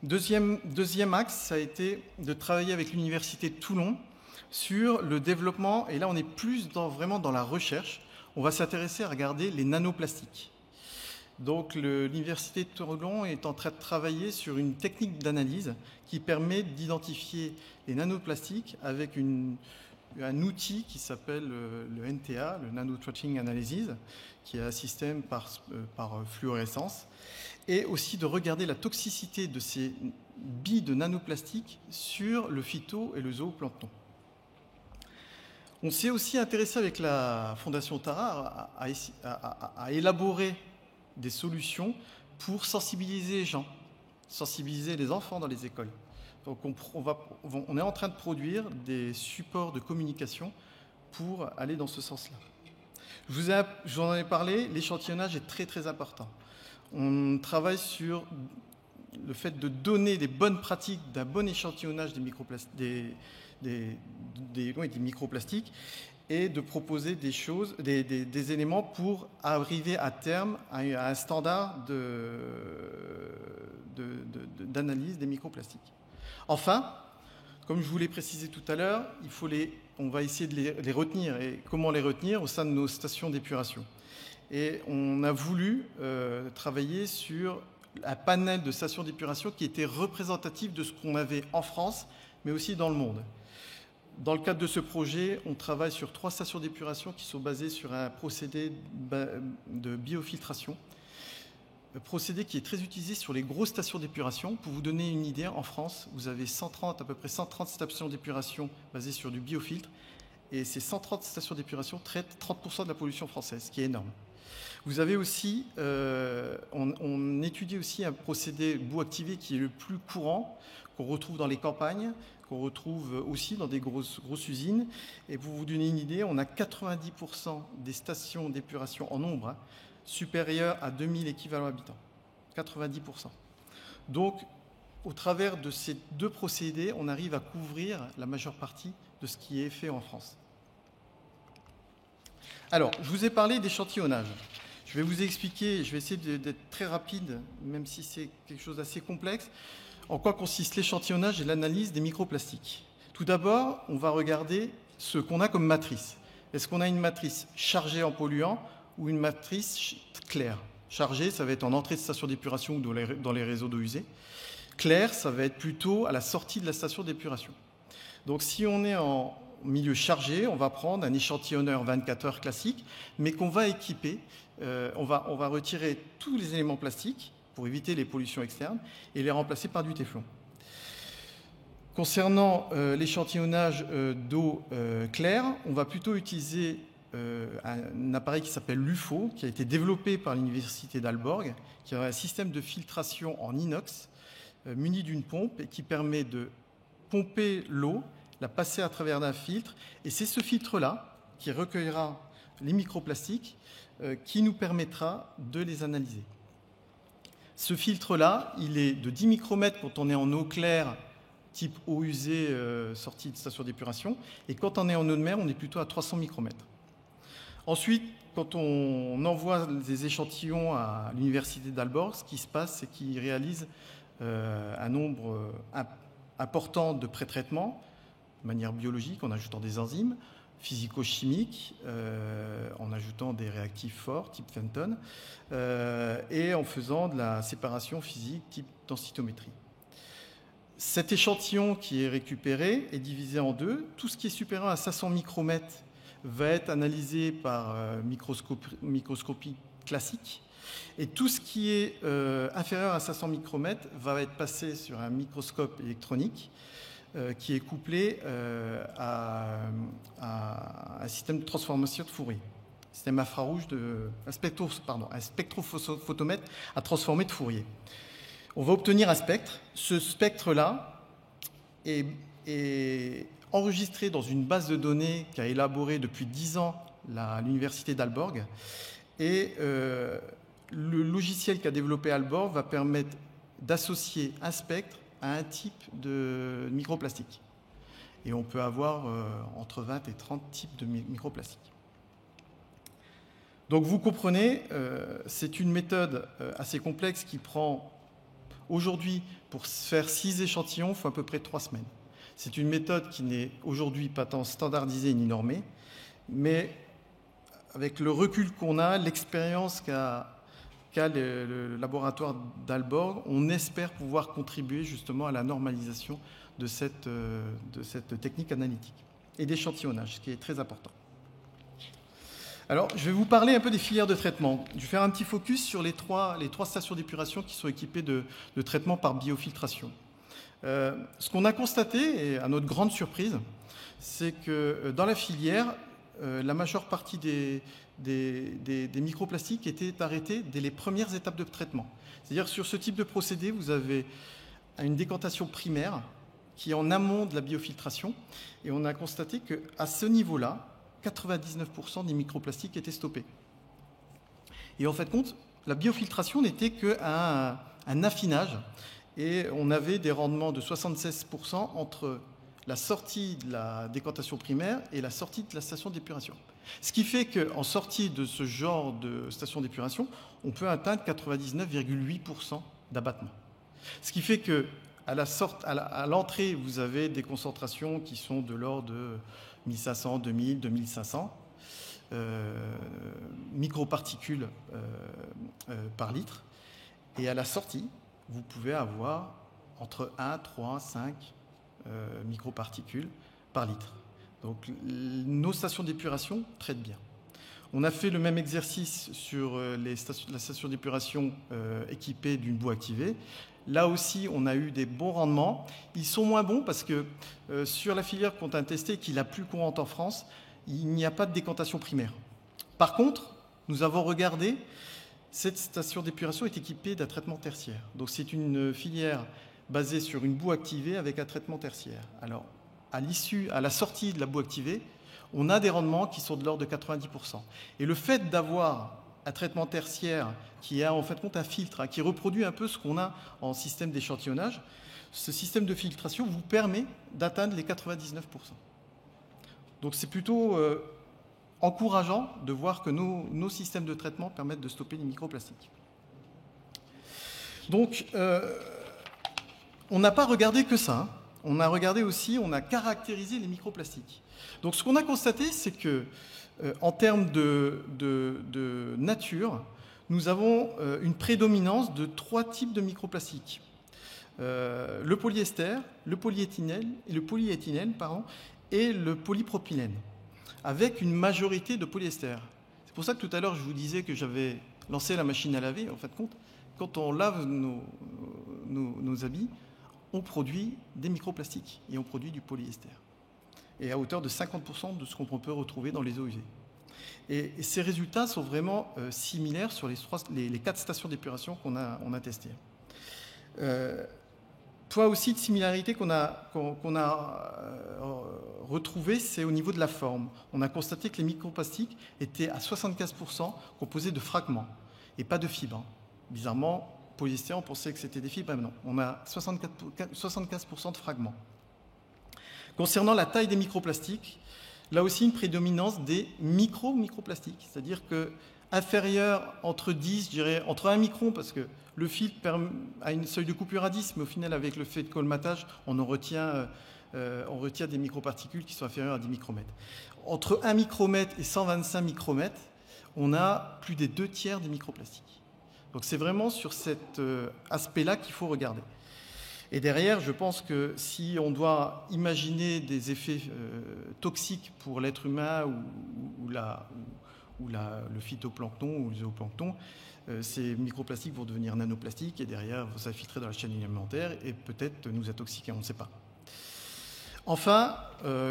Deuxième axe, ça a été de travailler avec l'Université de Toulon sur le développement, et là on est plus vraiment dans la recherche. On va s'intéresser à regarder les nanoplastiques. Donc l'Université de Toulon est en train de travailler sur une technique d'analyse qui permet d'identifier les nanoplastiques avec un outil qui s'appelle le NTA, le Nano Tracking Analysis, qui est un système par fluorescence, et aussi de regarder la toxicité de ces billes de nanoplastiques sur le phyto et le zooplancton. On s'est aussi intéressé avec la Fondation Tara à élaborer des solutions pour sensibiliser les gens, sensibiliser les enfants dans les écoles. Donc on est en train de produire des supports de communication pour aller dans ce sens-là. Je vous en ai parlé, l'échantillonnage est très très important. On travaille sur le fait de donner des bonnes pratiques d'un bon échantillonnage des microplastiques et de proposer des éléments pour arriver à terme à un standard d'analyse des microplastiques. Enfin, comme je vous l'ai précisé tout à l'heure, on va essayer de les retenir. Et comment les retenir? Au sein de nos stations d'épuration. Et on a voulu travailler sur un panel de stations d'épuration qui était représentatif de ce qu'on avait en France, mais aussi dans le monde. Dans le cadre de ce projet, on travaille sur 3 stations d'épuration qui sont basées sur un procédé de biofiltration. Un procédé qui est très utilisé sur les grosses stations d'épuration. Pour vous donner une idée, en France, vous avez à peu près 130 stations d'épuration basées sur du biofiltre. Et ces 130 stations d'épuration traitent 30% de la pollution française, ce qui est énorme. Vous avez aussi, on étudie aussi un procédé boue activé qui est le plus courant, qu'on retrouve dans les campagnes, qu'on retrouve aussi dans des grosses usines. Et pour vous donner une idée, on a 90% des stations d'épuration en nombre supérieur à 2000 équivalents habitants. 90%. Donc, au travers de ces deux procédés, on arrive à couvrir la majeure partie de ce qui est fait en France. Alors, je vous ai parlé d'échantillonnage. Je vais vous expliquer, je vais essayer d'être très rapide, même si c'est quelque chose d'assez complexe, en quoi consiste l'échantillonnage et l'analyse des microplastiques. Tout d'abord, on va regarder ce qu'on a comme matrice. Est-ce qu'on a une matrice chargée en polluants ou une matrice claire? Chargée, ça va être en entrée de station d'épuration ou dans les réseaux d'eau usée. Claire, ça va être plutôt à la sortie de la station d'épuration. Donc si on est en milieu chargé, on va prendre un échantillonneur 24 heures classique, mais qu'on va équiper, on va retirer tous les éléments plastiques pour éviter les pollutions externes et les remplacer par du téflon. Concernant l'échantillonnage d'eau claire, on va plutôt utiliser un appareil qui s'appelle l'UFO, qui a été développé par l'université d'Aalborg, qui a un système de filtration en inox muni d'une pompe et qui permet de pomper l'eau, la passer à travers un filtre, et c'est ce filtre-là qui recueillera les microplastiques qui nous permettra de les analyser. Ce filtre-là, il est de 10 micromètres quand on est en eau claire, type eau usée sortie de station d'épuration, et quand on est en eau de mer, on est plutôt à 300 micromètres. Ensuite, quand on envoie des échantillons à l'université d'Aalborg, ce qui se passe, c'est qu'ils réalisent un nombre important de pré-traitements de manière biologique, en ajoutant des enzymes, physico-chimiques, en ajoutant des réactifs forts, type Fenton, et en faisant de la séparation physique, type densitométrie. Cet échantillon qui est récupéré est divisé en deux. Tout ce qui est supérieur à 500 micromètres va être analysé par microscopie classique, et tout ce qui est inférieur à 500 micromètres va être passé sur un microscope électronique qui est couplé à un système de transformation de Fourier, système infrarouge, un spectrophotomètre à transformer de Fourier. On va obtenir un spectre. Ce spectre-là est enregistré dans une base de données qu'a élaborée depuis 10 ans l'université d'Aalborg. Et le logiciel qu'a développé Aalborg va permettre d'associer un spectre à un type de microplastique. Et on peut avoir entre 20 et 30 types de microplastiques. Donc vous comprenez, c'est une méthode assez complexe qui prend, aujourd'hui, pour faire 6 échantillons, il faut à peu près 3 semaines. C'est une méthode qui n'est aujourd'hui pas tant standardisée ni normée, mais avec le recul qu'on a, l'expérience qu'a le laboratoire d'Aalborg, on espère pouvoir contribuer justement à la normalisation de cette technique analytique et d'échantillonnage, ce qui est très important. Alors, je vais vous parler un peu des filières de traitement. Je vais faire un petit focus sur les trois stations d'épuration qui sont équipées de traitement par biofiltration. Ce qu'on a constaté, et à notre grande surprise, c'est que dans la filière, la majeure partie des microplastiques étaient arrêtés dès les premières étapes de traitement. C'est-à-dire sur ce type de procédé, vous avez une décantation primaire qui est en amont de la biofiltration, et on a constaté qu'à ce niveau-là, 99% des microplastiques étaient stoppés. Et en fait, la biofiltration n'était qu'un affinage, et on avait des rendements de 76% entre la sortie de la décantation primaire et la sortie de la station d'épuration. Ce qui fait qu'en sortie de ce genre de station d'épuration, on peut atteindre 99,8% d'abattement. Ce qui fait qu'à l'entrée, vous avez des concentrations qui sont de l'ordre de 1500, 2000, 2500 microparticules par litre. Et à la sortie, vous pouvez avoir entre 1, 3, 5 microparticules par litre. Donc nos stations d'épuration traitent bien. On a fait le même exercice sur la station d'épuration équipée d'une boue activée. Là aussi, on a eu des bons rendements. Ils sont moins bons parce que sur la filière qu'on a testée, qui est la plus courante en France, il n'y a pas de décantation primaire. Par contre, nous avons regardé, cette station d'épuration est équipée d'un traitement tertiaire. Donc c'est une filière basée sur une boue activée avec un traitement tertiaire. Alors, à la sortie de la boue activée, on a des rendements qui sont de l'ordre de 90%. Et le fait d'avoir un traitement tertiaire qui a en fait un filtre, qui reproduit un peu ce qu'on a en système d'échantillonnage, ce système de filtration vous permet d'atteindre les 99%. Donc c'est plutôt encourageant de voir que nos systèmes de traitement permettent de stopper les microplastiques. Donc, on n'a pas regardé que ça. Hein. On a regardé aussi, on a caractérisé les microplastiques. Donc, ce qu'on a constaté, c'est que, en termes de nature, nous avons une prédominance de 3 types de microplastiques. Le polyester, le polyéthylène et le polypropylène, avec une majorité de polyester. C'est pour ça que tout à l'heure, je vous disais que j'avais lancé la machine à laver. En fait, quand on lave nos habits, on produit des microplastiques et on produit du polyester. Et à hauteur de 50% de ce qu'on peut retrouver dans les eaux usées. Et ces résultats sont vraiment similaires sur les 4 stations d'épuration qu'on a testées. Point aussi de similarité qu'on a retrouvé, c'est au niveau de la forme. On a constaté que les microplastiques étaient à 75% composés de fragments et pas de fibres. Bizarrement, polyester, on pensait que c'était des fibres, mais non. On a 75% de fragments. Concernant la taille des microplastiques, là aussi une prédominance des microplastiques, c'est-à-dire que inférieur entre 10, je dirais entre 1 micron, parce que le filtre a une seuil de coupure à 10, mais au final, avec le fait de colmatage, on retient des microparticules qui sont inférieures à 10 micromètres. Entre 1 micromètre et 125 micromètres, on a plus des 2 tiers des microplastiques. Donc c'est vraiment sur cet aspect-là qu'il faut regarder. Et derrière, je pense que si on doit imaginer des effets toxiques pour l'être humain ou le phytoplancton ou le zooplancton, ces microplastiques vont devenir nanoplastiques et derrière vont s'infiltrer dans la chaîne alimentaire et peut-être nous intoxiquer, on ne sait pas. Enfin,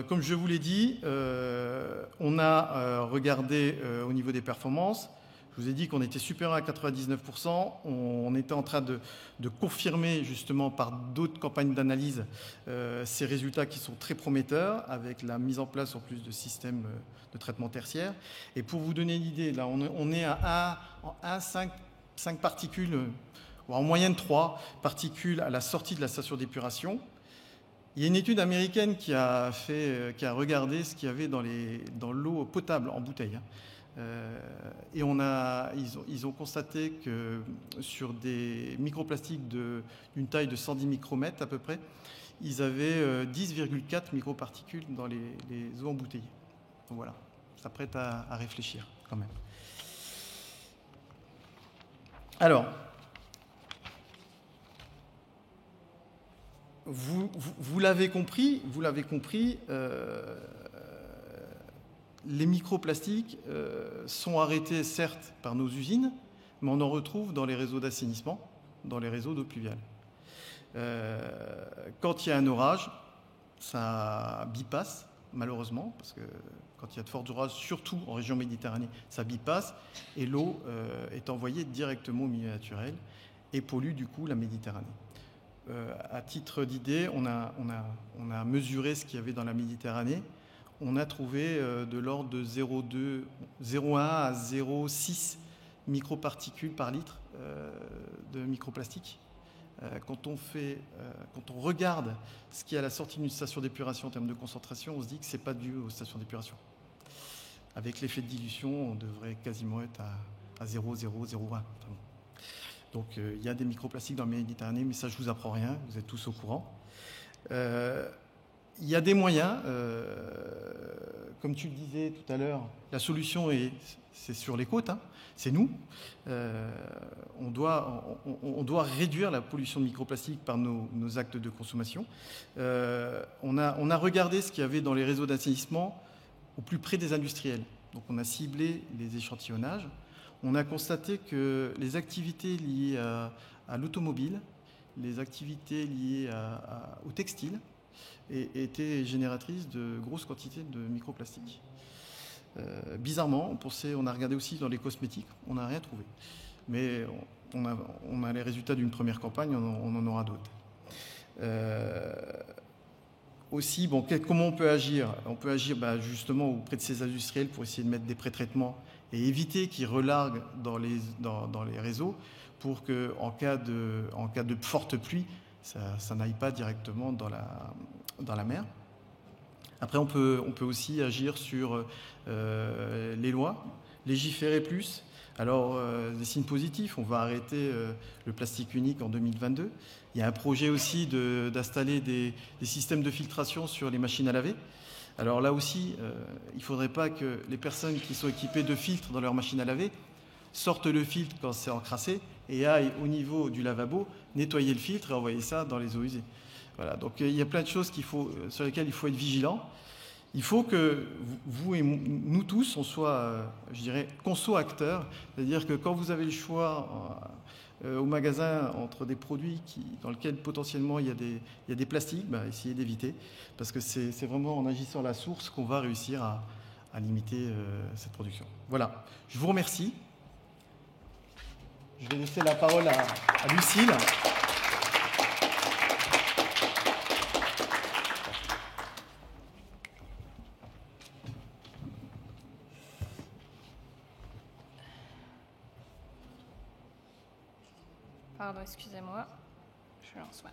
comme je vous l'ai dit, on a regardé au niveau des performances. Je vous ai dit qu'on était supérieur à 99%. On était en train de confirmer justement par d'autres campagnes d'analyse ces résultats qui sont très prometteurs avec la mise en place en plus de systèmes de traitement tertiaire. Et pour vous donner une idée, là on est à 5 particules, en moyenne 3 particules à la sortie de la station d'épuration. Il y a une étude américaine qui a regardé ce qu'il y avait dans l'eau potable en bouteille. Et ils ont constaté que sur des microplastiques d'une taille de 110 micromètres à peu près, ils avaient 10,4 microparticules dans les eaux embouteillées. Donc voilà, ça prête à réfléchir quand même. Alors, vous l'avez compris, les microplastiques sont arrêtés certes par nos usines, mais on en retrouve dans les réseaux d'assainissement, dans les réseaux d'eau pluviale. Quand il y a un orage, ça bypasse, malheureusement, parce que quand il y a de forts orages, surtout en région méditerranée, ça bypasse, et l'eau est envoyée directement au milieu naturel et pollue du coup la Méditerranée. À titre d'idée, on a mesuré ce qu'il y avait dans la Méditerranée. On a trouvé de l'ordre de 0,1 à 0,6 microparticules par litre de microplastiques. Quand on regarde ce qu'il y a à la sortie d'une station d'épuration en termes de concentration, on se dit que ce n'est pas dû aux stations d'épuration. Avec l'effet de dilution, on devrait quasiment être à 0,001. Enfin, donc il y a des microplastiques dans la Méditerranée, mais ça je ne vous apprends rien, vous êtes tous au courant. Il y a des moyens, comme tu le disais tout à l'heure, la solution c'est sur les côtes, hein, c'est nous. On doit réduire la pollution de microplastiques par nos actes de consommation. On a regardé ce qu'il y avait dans les réseaux d'assainissement au plus près des industriels. Donc on a ciblé les échantillonnages. On a constaté que les activités liées à l'automobile, les activités liées au textile, étaient génératrices de grosses quantités de microplastiques. Bizarrement, on a regardé aussi dans les cosmétiques, on n'a rien trouvé. Mais on a les résultats d'une première campagne, on en aura d'autres. Aussi, comment on peut agir ? On peut agir justement auprès de ces industriels pour essayer de mettre des pré-traitements et éviter qu'ils relarguent dans les réseaux pour qu'en cas de forte pluie, ça n'aille pas directement dans la mer. Après, on peut aussi agir sur les lois, légiférer plus. Alors, des signes positifs, on va arrêter le plastique unique en 2022. Il y a un projet aussi d'installer des systèmes de filtration sur les machines à laver. Alors là aussi, il ne faudrait pas que les personnes qui sont équipées de filtres dans leur machine à laver sortent le filtre quand c'est encrassé et aillent au niveau du lavabo nettoyer le filtre et envoyer ça dans les eaux usées. Voilà, donc il y a plein de choses sur lesquelles il faut être vigilant. Il faut que vous et nous tous, on soit, qu'on soit acteurs. C'est-à-dire que quand vous avez le choix au magasin entre des produits dans lesquels potentiellement il y a des plastiques, essayez d'éviter. Parce que c'est vraiment en agissant à la source qu'on va réussir à limiter cette production. Voilà, je vous remercie. Je vais laisser la parole à Lucille. Pardon, excusez-moi. Je lance.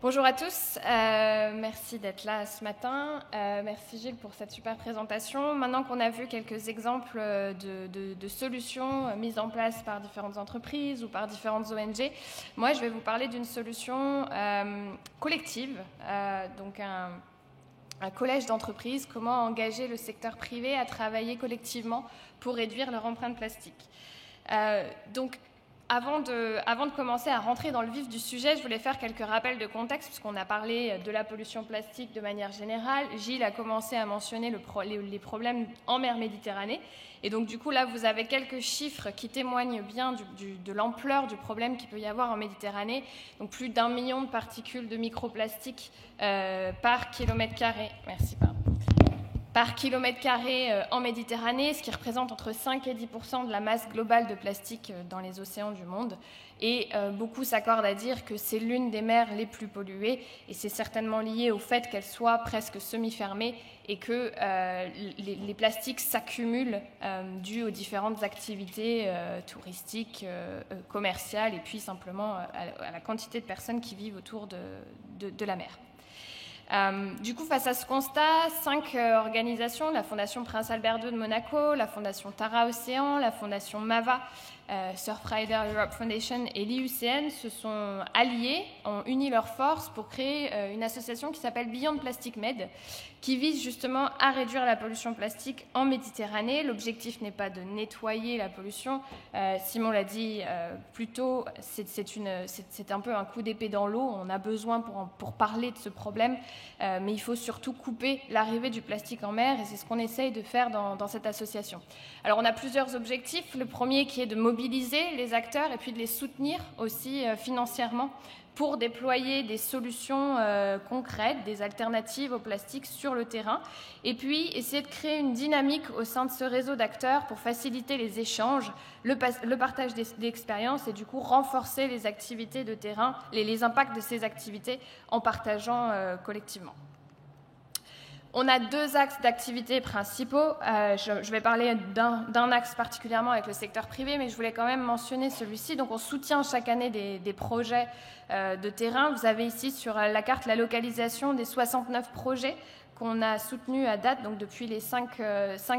Bonjour à tous. Merci d'être là ce matin. Merci Gilles pour cette super présentation. Maintenant qu'on a vu quelques exemples de solutions mises en place par différentes entreprises ou par différentes ONG, moi je vais vous parler d'une solution collective, donc un collège d'entreprises, comment engager le secteur privé à travailler collectivement pour réduire leur empreinte plastique. Avant de commencer à rentrer dans le vif du sujet, je voulais faire quelques rappels de contexte, puisqu'on a parlé de la pollution plastique de manière générale. Gilles a commencé à mentionner les problèmes en mer Méditerranée. Et donc, du coup, là, vous avez quelques chiffres qui témoignent bien de l'ampleur du problème qu'il peut y avoir en Méditerranée. Donc, plus d'1 million de particules de microplastiques par kilomètre carré. Merci, pardon. Par kilomètre carré en Méditerranée, ce qui représente entre 5 et 10% de la masse globale de plastique dans les océans du monde. Et beaucoup s'accordent à dire que c'est l'une des mers les plus polluées, et c'est certainement lié au fait qu'elle soit presque semi-fermée et que les plastiques s'accumulent dû aux différentes activités touristiques, commerciales, et puis simplement à la quantité de personnes qui vivent autour de la mer. Du coup, face à ce constat, 5 organisations, la Fondation Prince Albert II de Monaco, la Fondation Tara Océan, la Fondation MAVA, Surfrider Europe Foundation et l'IUCN se sont alliés, ont uni leurs forces pour créer une association qui s'appelle Beyond Plastic Med, qui vise justement à réduire la pollution plastique en Méditerranée. L'objectif n'est pas de nettoyer la pollution. Simon l'a dit plus tôt, c'est un peu un coup d'épée dans l'eau. On a besoin pour parler de ce problème, mais il faut surtout couper l'arrivée du plastique en mer, et c'est ce qu'on essaye de faire dans cette association. Alors on a plusieurs objectifs. Le premier qui est de mobiliser les acteurs et puis de les soutenir aussi financièrement pour déployer des solutions concrètes, des alternatives au plastique sur le terrain, et puis essayer de créer une dynamique au sein de ce réseau d'acteurs pour faciliter les échanges, le partage d'expériences et du coup renforcer les activités de terrain, les impacts de ces activités en partageant collectivement. On a 2 axes d'activité principaux. Je vais parler d'un axe particulièrement avec le secteur privé, mais je voulais quand même mentionner celui-ci. Donc, on soutient chaque année des projets de terrain. Vous avez ici sur la carte la localisation des 69 projets qu'on a soutenus à date, donc depuis les 5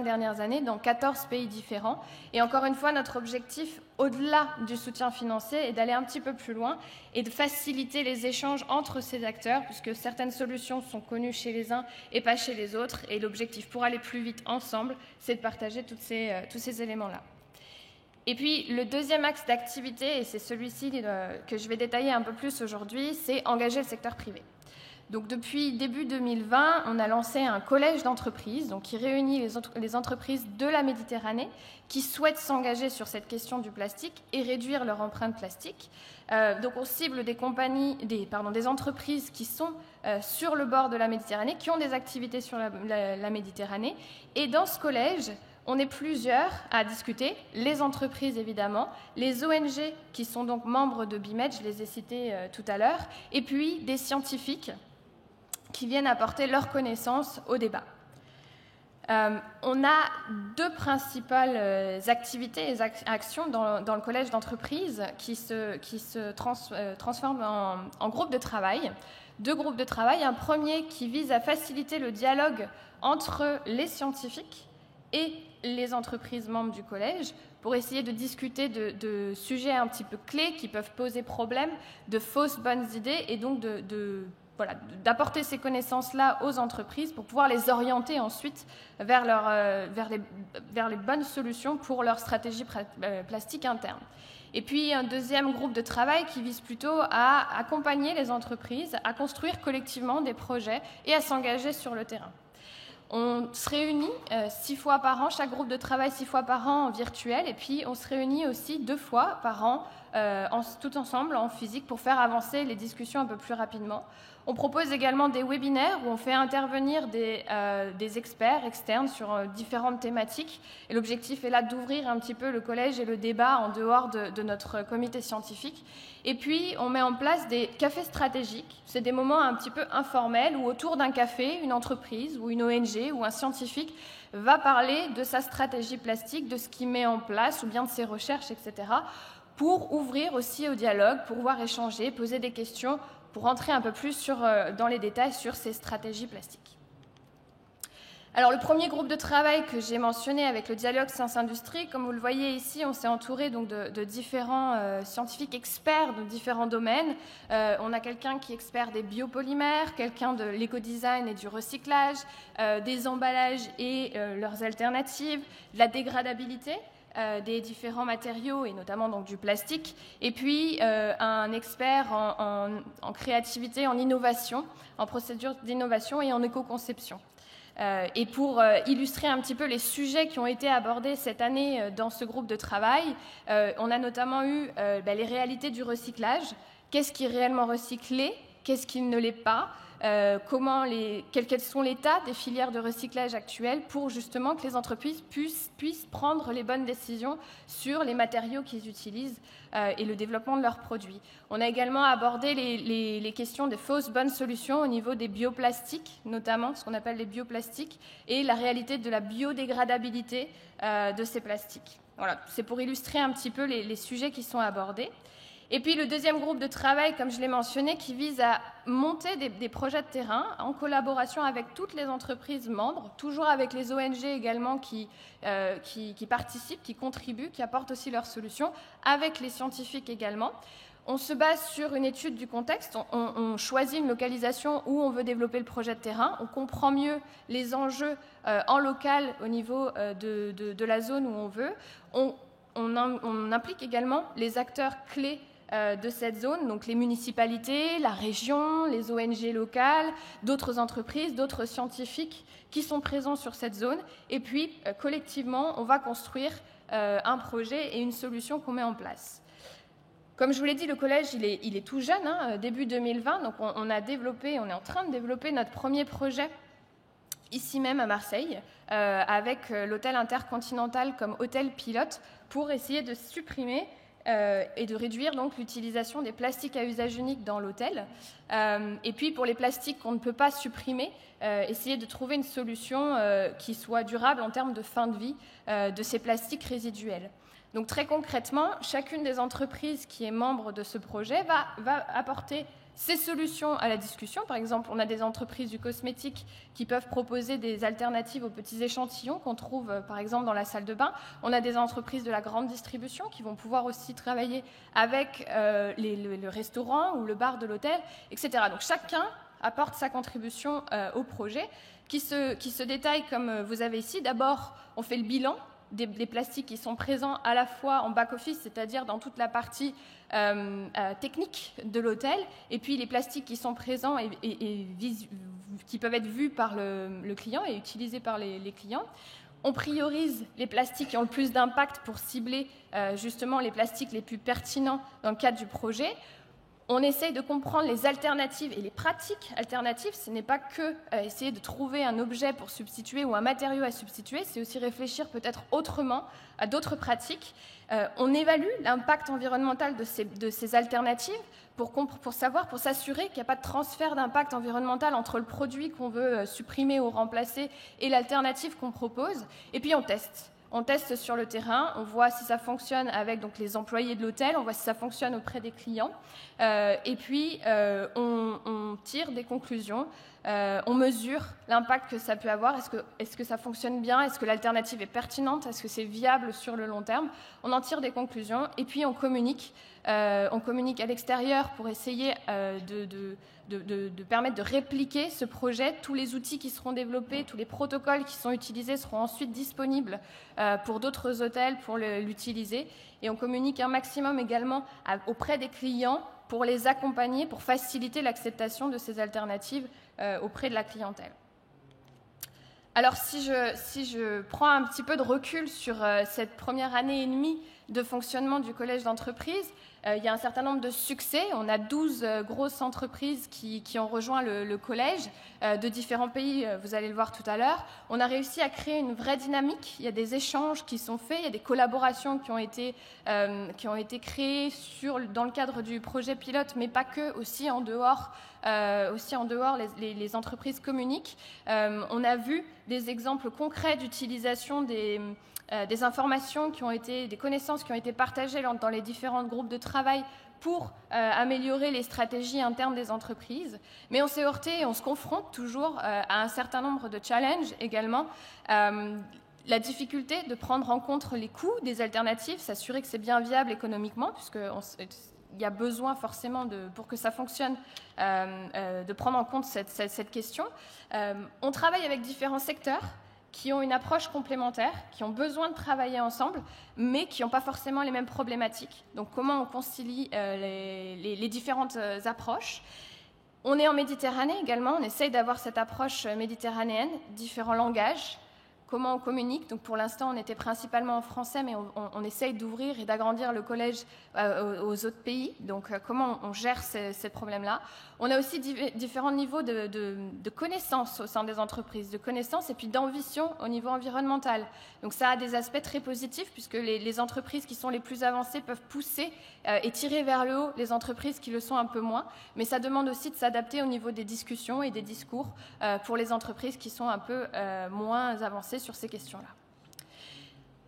dernières années, dans 14 pays différents. Et encore une fois, notre objectif, au-delà du soutien financier, est d'aller un petit peu plus loin et de faciliter les échanges entre ces acteurs, puisque certaines solutions sont connues chez les uns et pas chez les autres. Et l'objectif, pour aller plus vite ensemble, c'est de partager tous ces éléments-là. Et puis, le deuxième axe d'activité, et c'est celui-ci que je vais détailler un peu plus aujourd'hui, c'est engager le secteur privé. Donc, depuis début 2020, on a lancé un collège d'entreprises qui réunit les entreprises de la Méditerranée qui souhaitent s'engager sur cette question du plastique et réduire leur empreinte plastique. Donc, on cible des entreprises qui sont sur le bord de la Méditerranée, qui ont des activités sur la Méditerranée. Et dans ce collège, on est plusieurs à discuter, les entreprises évidemment, les ONG qui sont donc membres de BIMED, je les ai cités tout à l'heure, et puis des scientifiques qui viennent apporter leurs connaissances au débat. On a deux principales activités et actions dans le collège d'entreprise qui se transforment en groupes de travail. Deux groupes de travail, un premier qui vise à faciliter le dialogue entre les scientifiques et les entreprises membres du collège pour essayer de discuter de sujets un petit peu clés qui peuvent poser problème, de fausses bonnes idées et donc d'apporter ces connaissances-là aux entreprises pour pouvoir les orienter ensuite vers les bonnes solutions pour leur stratégie plastique interne. Et puis un deuxième groupe de travail qui vise plutôt à accompagner les entreprises, à construire collectivement des projets et à s'engager sur le terrain. On se réunit 6 fois par an, chaque groupe de travail 6 fois par an en virtuel, et puis on se réunit aussi 2 fois par an tout ensemble en physique pour faire avancer les discussions un peu plus rapidement. On propose également des webinaires où on fait intervenir des experts externes sur différentes thématiques. Et l'objectif est là d'ouvrir un petit peu le collège et le débat en dehors de notre comité scientifique. Et puis, on met en place des cafés stratégiques. C'est des moments un petit peu informels où autour d'un café, une entreprise ou une ONG ou un scientifique va parler de sa stratégie plastique, de ce qu'il met en place ou bien de ses recherches, etc., pour ouvrir aussi au dialogue, pour pouvoir échanger, poser des questions, pour rentrer un peu plus dans les détails sur ces stratégies plastiques. Alors, le premier groupe de travail que j'ai mentionné avec le dialogue science-industrie, comme vous le voyez ici, on s'est entouré donc de différents scientifiques experts de différents domaines. On a quelqu'un qui est expert des biopolymères, quelqu'un de l'éco-design et du recyclage, des emballages et leurs alternatives, de la dégradabilité des différents matériaux et notamment donc du plastique, et puis un expert en créativité, en innovation, en procédure d'innovation et en éco-conception. Et pour illustrer un petit peu les sujets qui ont été abordés cette année dans ce groupe de travail, on a notamment eu les réalités du recyclage, qu'est-ce qui est réellement recyclé, qu'est-ce qui ne l'est pas, quels sont l'état des filières de recyclage actuelles pour justement que les entreprises puissent prendre les bonnes décisions sur les matériaux qu'ils utilisent et le développement de leurs produits. On a également abordé les questions des fausses bonnes solutions au niveau des bioplastiques, notamment ce qu'on appelle les bioplastiques, et la réalité de la biodégradabilité de ces plastiques. Voilà, c'est pour illustrer un petit peu les sujets qui sont abordés. Et puis le deuxième groupe de travail, comme je l'ai mentionné, qui vise à monter des projets de terrain en collaboration avec toutes les entreprises membres, toujours avec les ONG également qui participent, qui contribuent, qui apportent aussi leurs solutions, avec les scientifiques également. On se base sur une étude du contexte, on choisit une localisation où on veut développer le projet de terrain, on comprend mieux les enjeux en local au niveau de la zone où on veut. On implique également les acteurs clés de cette zone, donc les municipalités, la région, les ONG locales, d'autres entreprises, d'autres scientifiques qui sont présents sur cette zone. Et puis, collectivement, on va construire un projet et une solution qu'on met en place. Comme je vous l'ai dit, le collège, il est tout jeune, début 2020, donc on est en train de développer notre premier projet ici même à Marseille, avec l'hôtel Intercontinental comme hôtel pilote, pour essayer de supprimer et de réduire donc l'utilisation des plastiques à usage unique dans l'hôtel. Et puis pour les plastiques qu'on ne peut pas supprimer, essayer de trouver une solution qui soit durable en termes de fin de vie de ces plastiques résiduels. Donc très concrètement, chacune des entreprises qui est membre de ce projet va apporter ces solutions à la discussion. Par exemple, on a des entreprises du cosmétique qui peuvent proposer des alternatives aux petits échantillons qu'on trouve, par exemple, dans la salle de bain. On a des entreprises de la grande distribution qui vont pouvoir aussi travailler avec le restaurant ou le bar de l'hôtel, etc. Donc chacun apporte sa contribution au projet qui se détaille comme vous avez ici. D'abord, on fait le bilan des plastiques qui sont présents à la fois en back-office, c'est-à-dire dans toute la partie technique de l'hôtel, et puis les plastiques qui sont présents et qui peuvent être vus par le client et utilisés par les clients. On priorise les plastiques qui ont le plus d'impact pour cibler justement les plastiques les plus pertinents dans le cadre du projet. On essaye de comprendre les alternatives et les pratiques alternatives. Ce n'est pas que essayer de trouver un objet pour substituer ou un matériau à substituer, c'est aussi réfléchir peut-être autrement à d'autres pratiques. On évalue l'impact environnemental de ces alternatives pour s'assurer qu'il n'y a pas de transfert d'impact environnemental entre le produit qu'on veut supprimer ou remplacer et l'alternative qu'on propose. Et puis on teste. On teste sur le terrain, on voit si ça fonctionne avec donc, les employés de l'hôtel, on voit si ça fonctionne auprès des clients, et puis on tire des conclusions, on mesure l'impact que ça peut avoir, est-ce que ça fonctionne bien, est-ce que l'alternative est pertinente, est-ce que c'est viable sur le long terme, on en tire des conclusions, et puis on communique à l'extérieur pour essayer de permettre de répliquer ce projet. Tous les outils qui seront développés, tous les protocoles qui sont utilisés seront ensuite disponibles pour d'autres hôtels pour l'utiliser. Et on communique un maximum également auprès des clients pour les accompagner, pour faciliter l'acceptation de ces alternatives auprès de la clientèle. Alors si je prends un petit peu de recul sur cette première année et demie de fonctionnement du collège d'entreprise, il y a un certain nombre de succès. On a 12 grosses entreprises qui ont rejoint le collège de différents pays, vous allez le voir tout à l'heure. On a réussi à créer une vraie dynamique. Il y a des échanges qui sont faits, il y a des collaborations qui ont été créées dans le cadre du projet pilote, mais pas que, aussi en dehors, les entreprises communiquent. On a vu des exemples concrets d'utilisation des informations des connaissances qui ont été partagées dans les différents groupes de travail pour améliorer les stratégies internes des entreprises. Mais on s'est heurté et on se confronte toujours à un certain nombre de challenges également. La difficulté de prendre en compte les coûts des alternatives, s'assurer que c'est bien viable économiquement, puisqu'il y a besoin forcément, pour que ça fonctionne, de prendre en compte cette question. On travaille avec différents secteurs qui ont une approche complémentaire, qui ont besoin de travailler ensemble, mais qui n'ont pas forcément les mêmes problématiques. Donc comment on concilie les différentes approches. On est en Méditerranée également, on essaye d'avoir cette approche méditerranéenne, différents langages, comment on communique. Donc pour l'instant, on était principalement en français, mais on essaye d'ouvrir et d'agrandir le collège aux autres pays. Donc comment on gère ces problèmes-là. On a aussi différents niveaux de connaissances au sein des entreprises, de connaissances et puis d'ambition au niveau environnemental. Donc ça a des aspects très positifs puisque les entreprises qui sont les plus avancées peuvent pousser et tirer vers le haut les entreprises qui le sont un peu moins. Mais ça demande aussi de s'adapter au niveau des discussions et des discours pour les entreprises qui sont un peu moins avancées sur ces questions-là.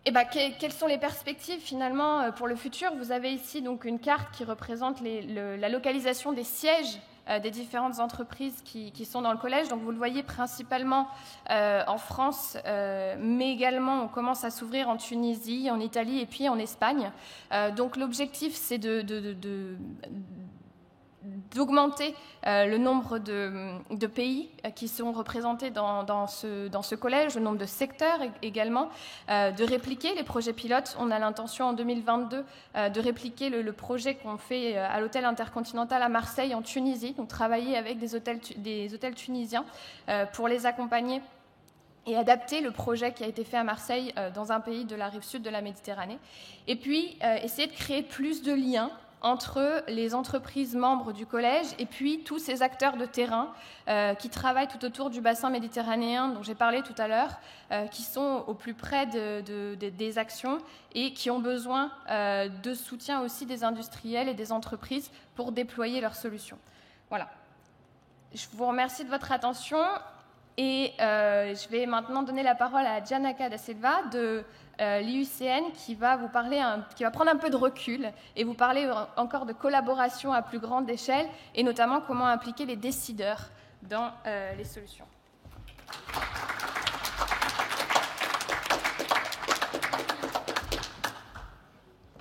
Et quelles sont les perspectives finalement pour le futur? Vous avez ici donc une carte qui représente la localisation des sièges des différentes entreprises qui sont dans le collège. Donc vous le voyez principalement en France, mais également on commence à s'ouvrir en Tunisie, en Italie et puis en Espagne. Donc l'objectif c'est d'augmenter le nombre de pays qui sont représentés dans ce collège, le nombre de secteurs également, de répliquer les projets pilotes. On a l'intention en 2022 de répliquer le projet qu'on fait à l'hôtel Intercontinental à Marseille en Tunisie, donc travailler avec des hôtels tunisiens pour les accompagner et adapter le projet qui a été fait à Marseille dans un pays de la rive sud de la Méditerranée. Et puis essayer de créer plus de liens entre les entreprises membres du collège et puis tous ces acteurs de terrain qui travaillent tout autour du bassin méditerranéen dont j'ai parlé tout à l'heure, qui sont au plus près des actions et qui ont besoin de soutien aussi des industriels et des entreprises pour déployer leurs solutions. Voilà. Je vous remercie de votre attention et je vais maintenant donner la parole à Giannaca Da Silva de l'IUCN qui va vous parler, qui va prendre un peu de recul et vous parler encore de collaboration à plus grande échelle et notamment comment impliquer les décideurs dans les solutions.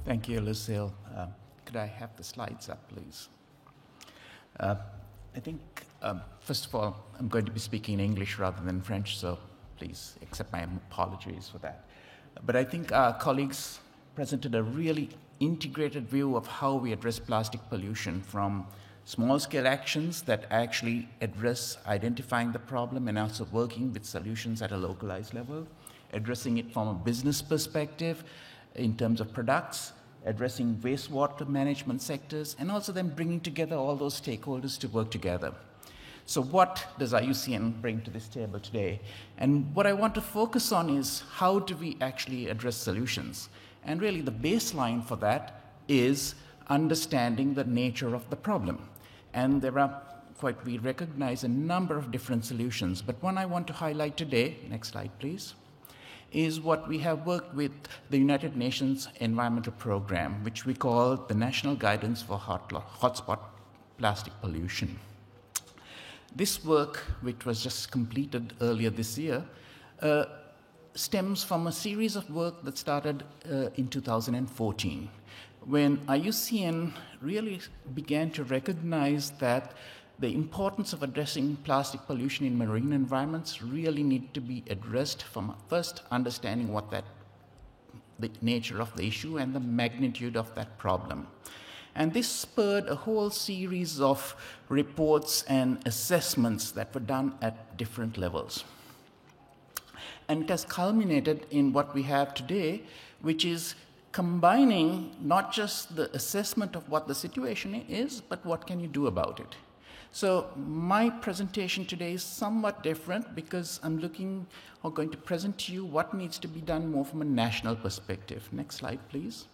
Thank you, Lucille. Could I have the slides up, please? I think, first of all, I'm going to be speaking in English rather than French, so please accept my apologies for that. But I think our colleagues presented a really integrated view of how we address plastic pollution, from small-scale actions that actually address identifying the problem and also working with solutions at a localized level, addressing it from a business perspective in terms of products, addressing wastewater management sectors, and also then bringing together all those stakeholders to work together. So what does IUCN bring to this table today? And what I want to focus on is how do we actually address solutions? And really the baseline for that is understanding the nature of the problem. And there are we recognize a number of different solutions, but one I want to highlight today, next slide please, is what we have worked with the United Nations Environmental Program, which we call the National Guidance for Hotspot Plastic Pollution. This work, which was just completed earlier this year, stems from a series of work that started in 2014, when IUCN really began to recognize that the importance of addressing plastic pollution in marine environments really need to be addressed from first understanding the nature of the issue and the magnitude of that problem. And this spurred a whole series of reports and assessments that were done at different levels. And it has culminated in what we have today, which is combining not just the assessment of what the situation is, but what can you do about it. So my presentation today is somewhat different because I'm going to present to you what needs to be done more from a national perspective. Next slide, please.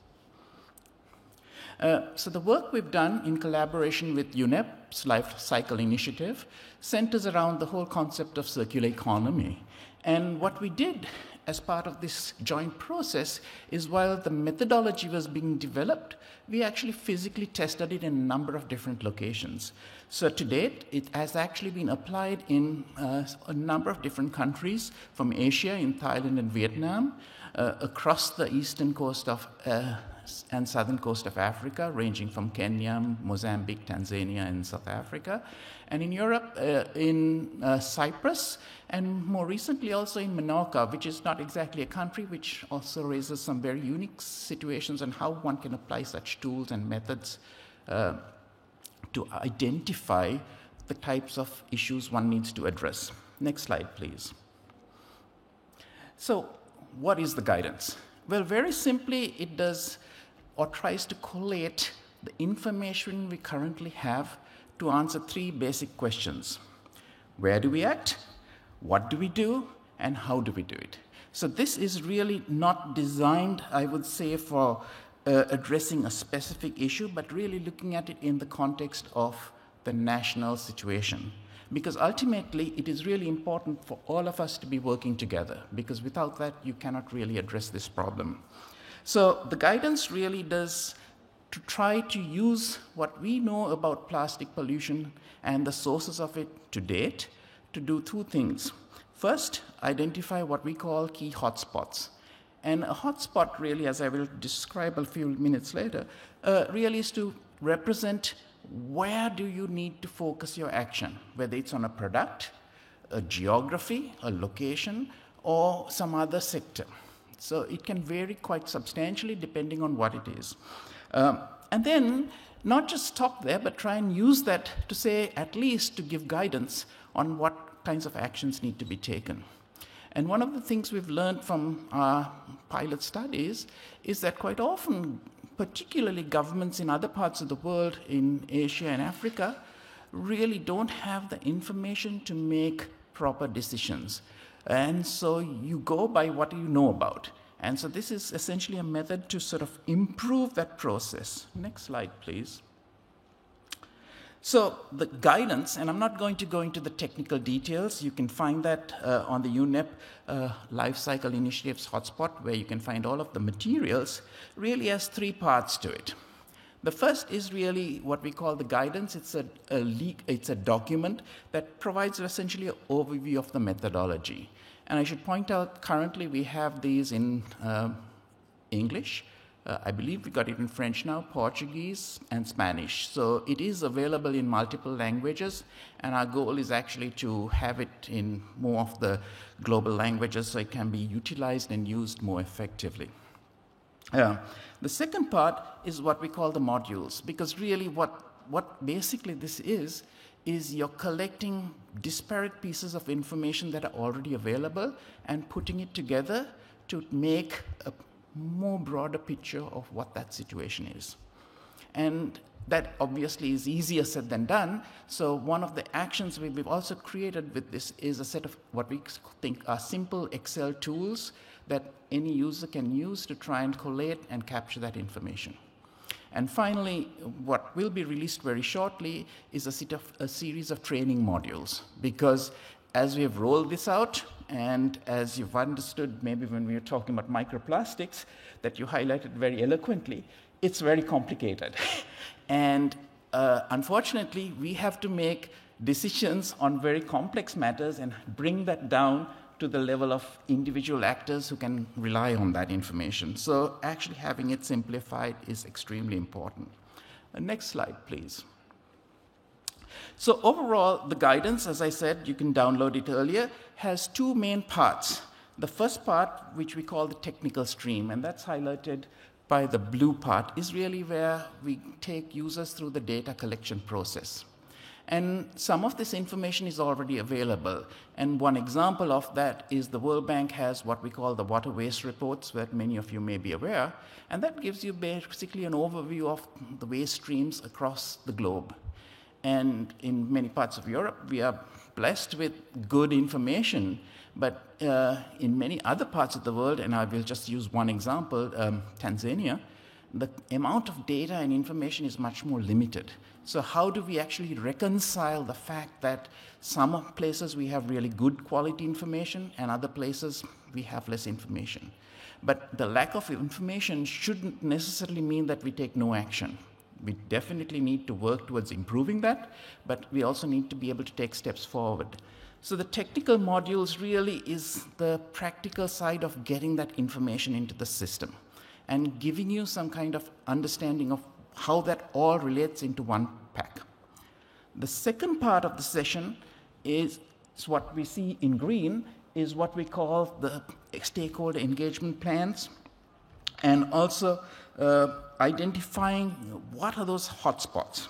So the work we've done in collaboration with UNEP's Life Cycle Initiative centers around the whole concept of circular economy. And what we did as part of this joint process is while the methodology was being developed, we actually physically tested it in a number of different locations. So to date, it has actually been applied in a number of different countries, from Asia, in Thailand and Vietnam, across the eastern coast of and southern coast of Africa, ranging from Kenya, Mozambique, Tanzania, and South Africa, and in Europe, in Cyprus, and more recently also in Menorca, which is not exactly a country, which also raises some very unique situations on how one can apply such tools and methods to identify the types of issues one needs to address. Next slide, please. So, what is the guidance? Well, very simply, it does or tries to collate the information we currently have to answer three basic questions. Where do we act? What do we do? And how do we do it? So this is really not designed, I would say, for addressing a specific issue, but really looking at it in the context of the national situation. Because ultimately, it is really important for all of us to be working together, because without that, you cannot really address this problem. So the guidance really does to try to use what we know about plastic pollution and the sources of it to date to do two things. First, identify what we call key hotspots. And a hotspot really, as I will describe a few minutes later, really is to represent where do you need to focus your action, whether it's on a product, a geography, a location, or some other sector. So it can vary quite substantially depending on what it is. And then not just stop there, but try and use that to say, at least to give guidance on what kinds of actions need to be taken. And one of the things we've learned from our pilot studies is that quite often, particularly governments in other parts of the world, in Asia and Africa, really don't have the information to make proper decisions. And so you go by what you know about. And so this is essentially a method to sort of improve that process. Next slide, please. So the guidance, and I'm not going to go into the technical details, you can find that on the UNEP Life Cycle Initiatives hotspot, where you can find all of the materials, really has three parts to it. The first is really what we call the guidance. It's a document that provides essentially an overview of the methodology. And I should point out, currently we have these in English. I believe we got it in French now, Portuguese, and Spanish. So it is available in multiple languages, and our goal is actually to have it in more of the global languages so it can be utilized and used more effectively. The second part is what we call the modules, because really what basically this is you're collecting disparate pieces of information that are already available and putting it together to make more broader picture of what that situation is. And that obviously is easier said than done. So one of the actions we've also created with this is a set of what we think are simple Excel tools that any user can use to try and collate and capture that information. And finally, what will be released very shortly is a series of training modules, because as we have rolled this out, and as you've understood maybe when we were talking about microplastics that you highlighted very eloquently, it's very complicated. And unfortunately, we have to make decisions on very complex matters and bring that down to the level of individual actors who can rely on that information. So actually having it simplified is extremely important. Next slide, please. So overall, the guidance, as I said, you can download it earlier, has two main parts. The first part, which we call the technical stream, and that's highlighted by the blue part, is really where we take users through the data collection process. And some of this information is already available. And one example of that is the World Bank has what we call the water waste reports, that many of you may be aware. And that gives you basically an overview of the waste streams across the globe. And in many parts of Europe, we are blessed with good information. But in many other parts of the world, and I will just use one example, Tanzania, the amount of data and information is much more limited. So how do we actually reconcile the fact that some places we have really good quality information and other places we have less information? But the lack of information shouldn't necessarily mean that we take no action. We definitely need to work towards improving that, but we also need to be able to take steps forward. So the technical modules really is the practical side of getting that information into the system and giving you some kind of understanding of how that all relates into one pack. The second part of the session is what we see in green, is what we call the stakeholder engagement plans, and also identifying what are those hotspots.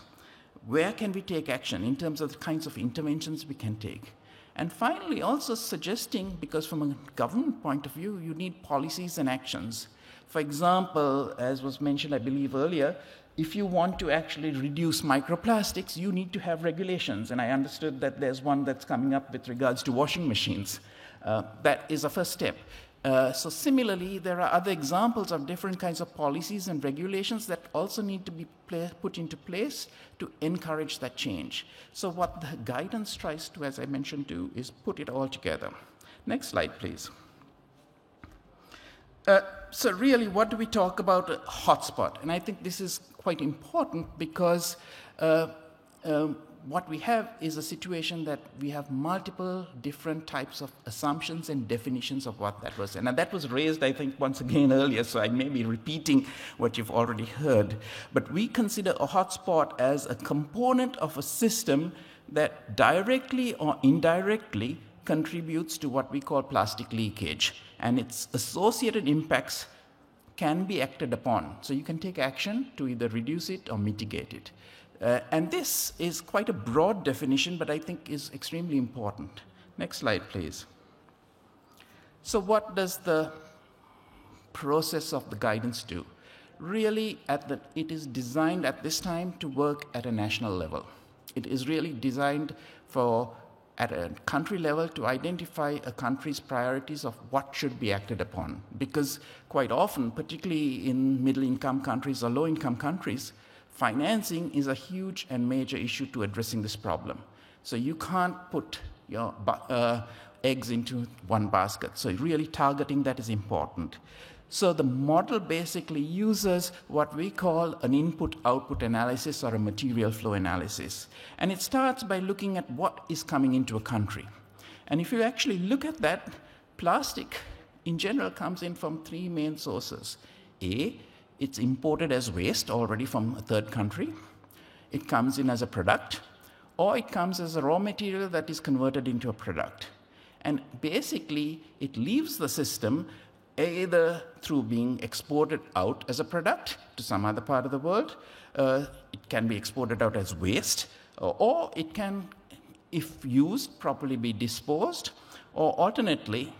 Where can we take action in terms of the kinds of interventions we can take? And finally, also suggesting, because from a government point of view, you need policies and actions. For example, as was mentioned, I believe earlier, if you want to actually reduce microplastics, you need to have regulations. And I understood that there's one that's coming up with regards to washing machines. That is a first step. So similarly, there are other examples of different kinds of policies and regulations that also need to be put into place to encourage that change. So what the guidance tries to, as I mentioned, do is put it all together. Next slide, please. So really, what do we talk about a hotspot? And I think this is quite important because what we have is a situation that we have multiple different types of assumptions and definitions of what that was. And that was raised, I think, once again earlier, so I may be repeating what you've already heard. But we consider a hotspot as a component of a system that directly or indirectly contributes to what we call plastic leakage. And its associated impacts can be acted upon. So you can take action to either reduce it or mitigate it. And this is quite a broad definition, but I think is extremely important. Next slide, please. So what does the process of the guidance do? Really, it is designed at this time to work at a national level. It is really designed at a country level to identify a country's priorities of what should be acted upon. Because quite often, particularly in middle-income countries or low-income countries, financing is a huge and major issue to addressing this problem. So you can't put your eggs into one basket. So really targeting that is important. So the model basically uses what we call an input-output analysis or a material flow analysis. And it starts by looking at what is coming into a country. And if you actually look at that, plastic in general comes in from three main sources. A, it's imported as waste already from a third country. It comes in as a product, or it comes as a raw material that is converted into a product. And basically, it leaves the system either through being exported out as a product to some other part of the world, it can be exported out as waste, or it can, if used, properly be disposed, or alternately,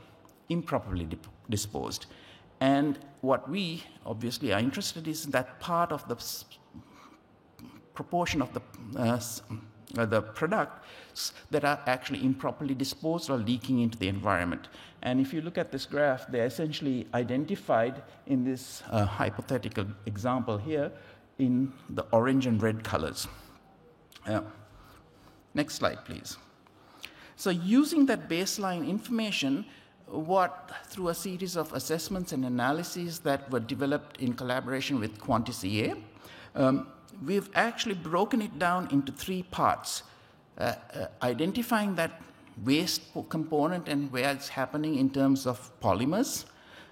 improperly disposed. And what we obviously are interested in is that part of the proportion of the products that are actually improperly disposed or leaking into the environment. And if you look at this graph, they're essentially identified in this hypothetical example here in the orange and red colors. Next slide, please. So using that baseline information, through a series of assessments and analyses that were developed in collaboration with QuantiCA, we've actually broken it down into 3 parts. Identifying that waste component and where it's happening in terms of polymers,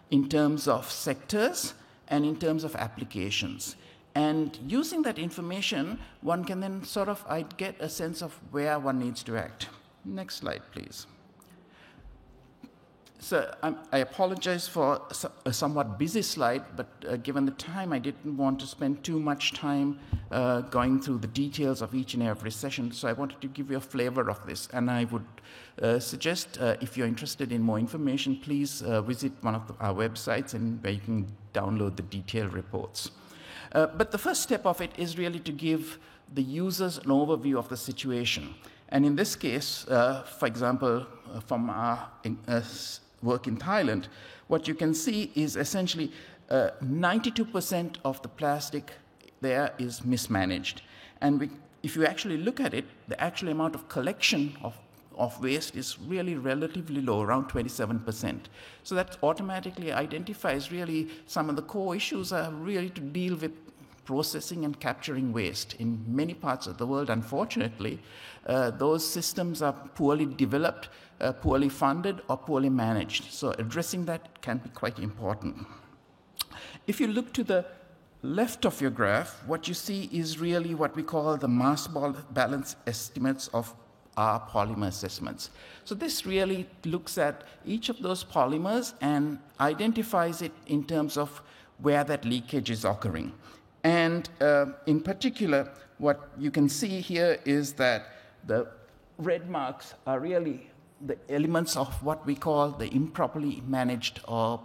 in terms of sectors, and in terms of applications. And using that information, one can then sort of get a sense of where one needs to act. Next slide, please. So I apologize for a somewhat busy slide, but given the time, I didn't want to spend too much time going through the details of each and every session. So I wanted to give you a flavor of this. And I would suggest, if you're interested in more information, please visit one of our websites and where you can download the detailed reports. But the first step of it is really to give the users an overview of the situation. And in this case, for example, from our work in Thailand, what you can see is essentially 92% of the plastic there is mismanaged. And if you actually look at it, the actual amount of collection of waste is really relatively low, around 27%. So that automatically identifies really some of the core issues are really to deal with processing and capturing waste. In many parts of the world, unfortunately, those systems are poorly developed, poorly funded, or poorly managed. So addressing that can be quite important. If you look to the left of your graph, what you see is really what we call the mass balance estimates of our polymer assessments. So this really looks at each of those polymers and identifies it in terms of where that leakage is occurring. And in particular, what you can see here is that the red marks are really the elements of what we call the improperly managed or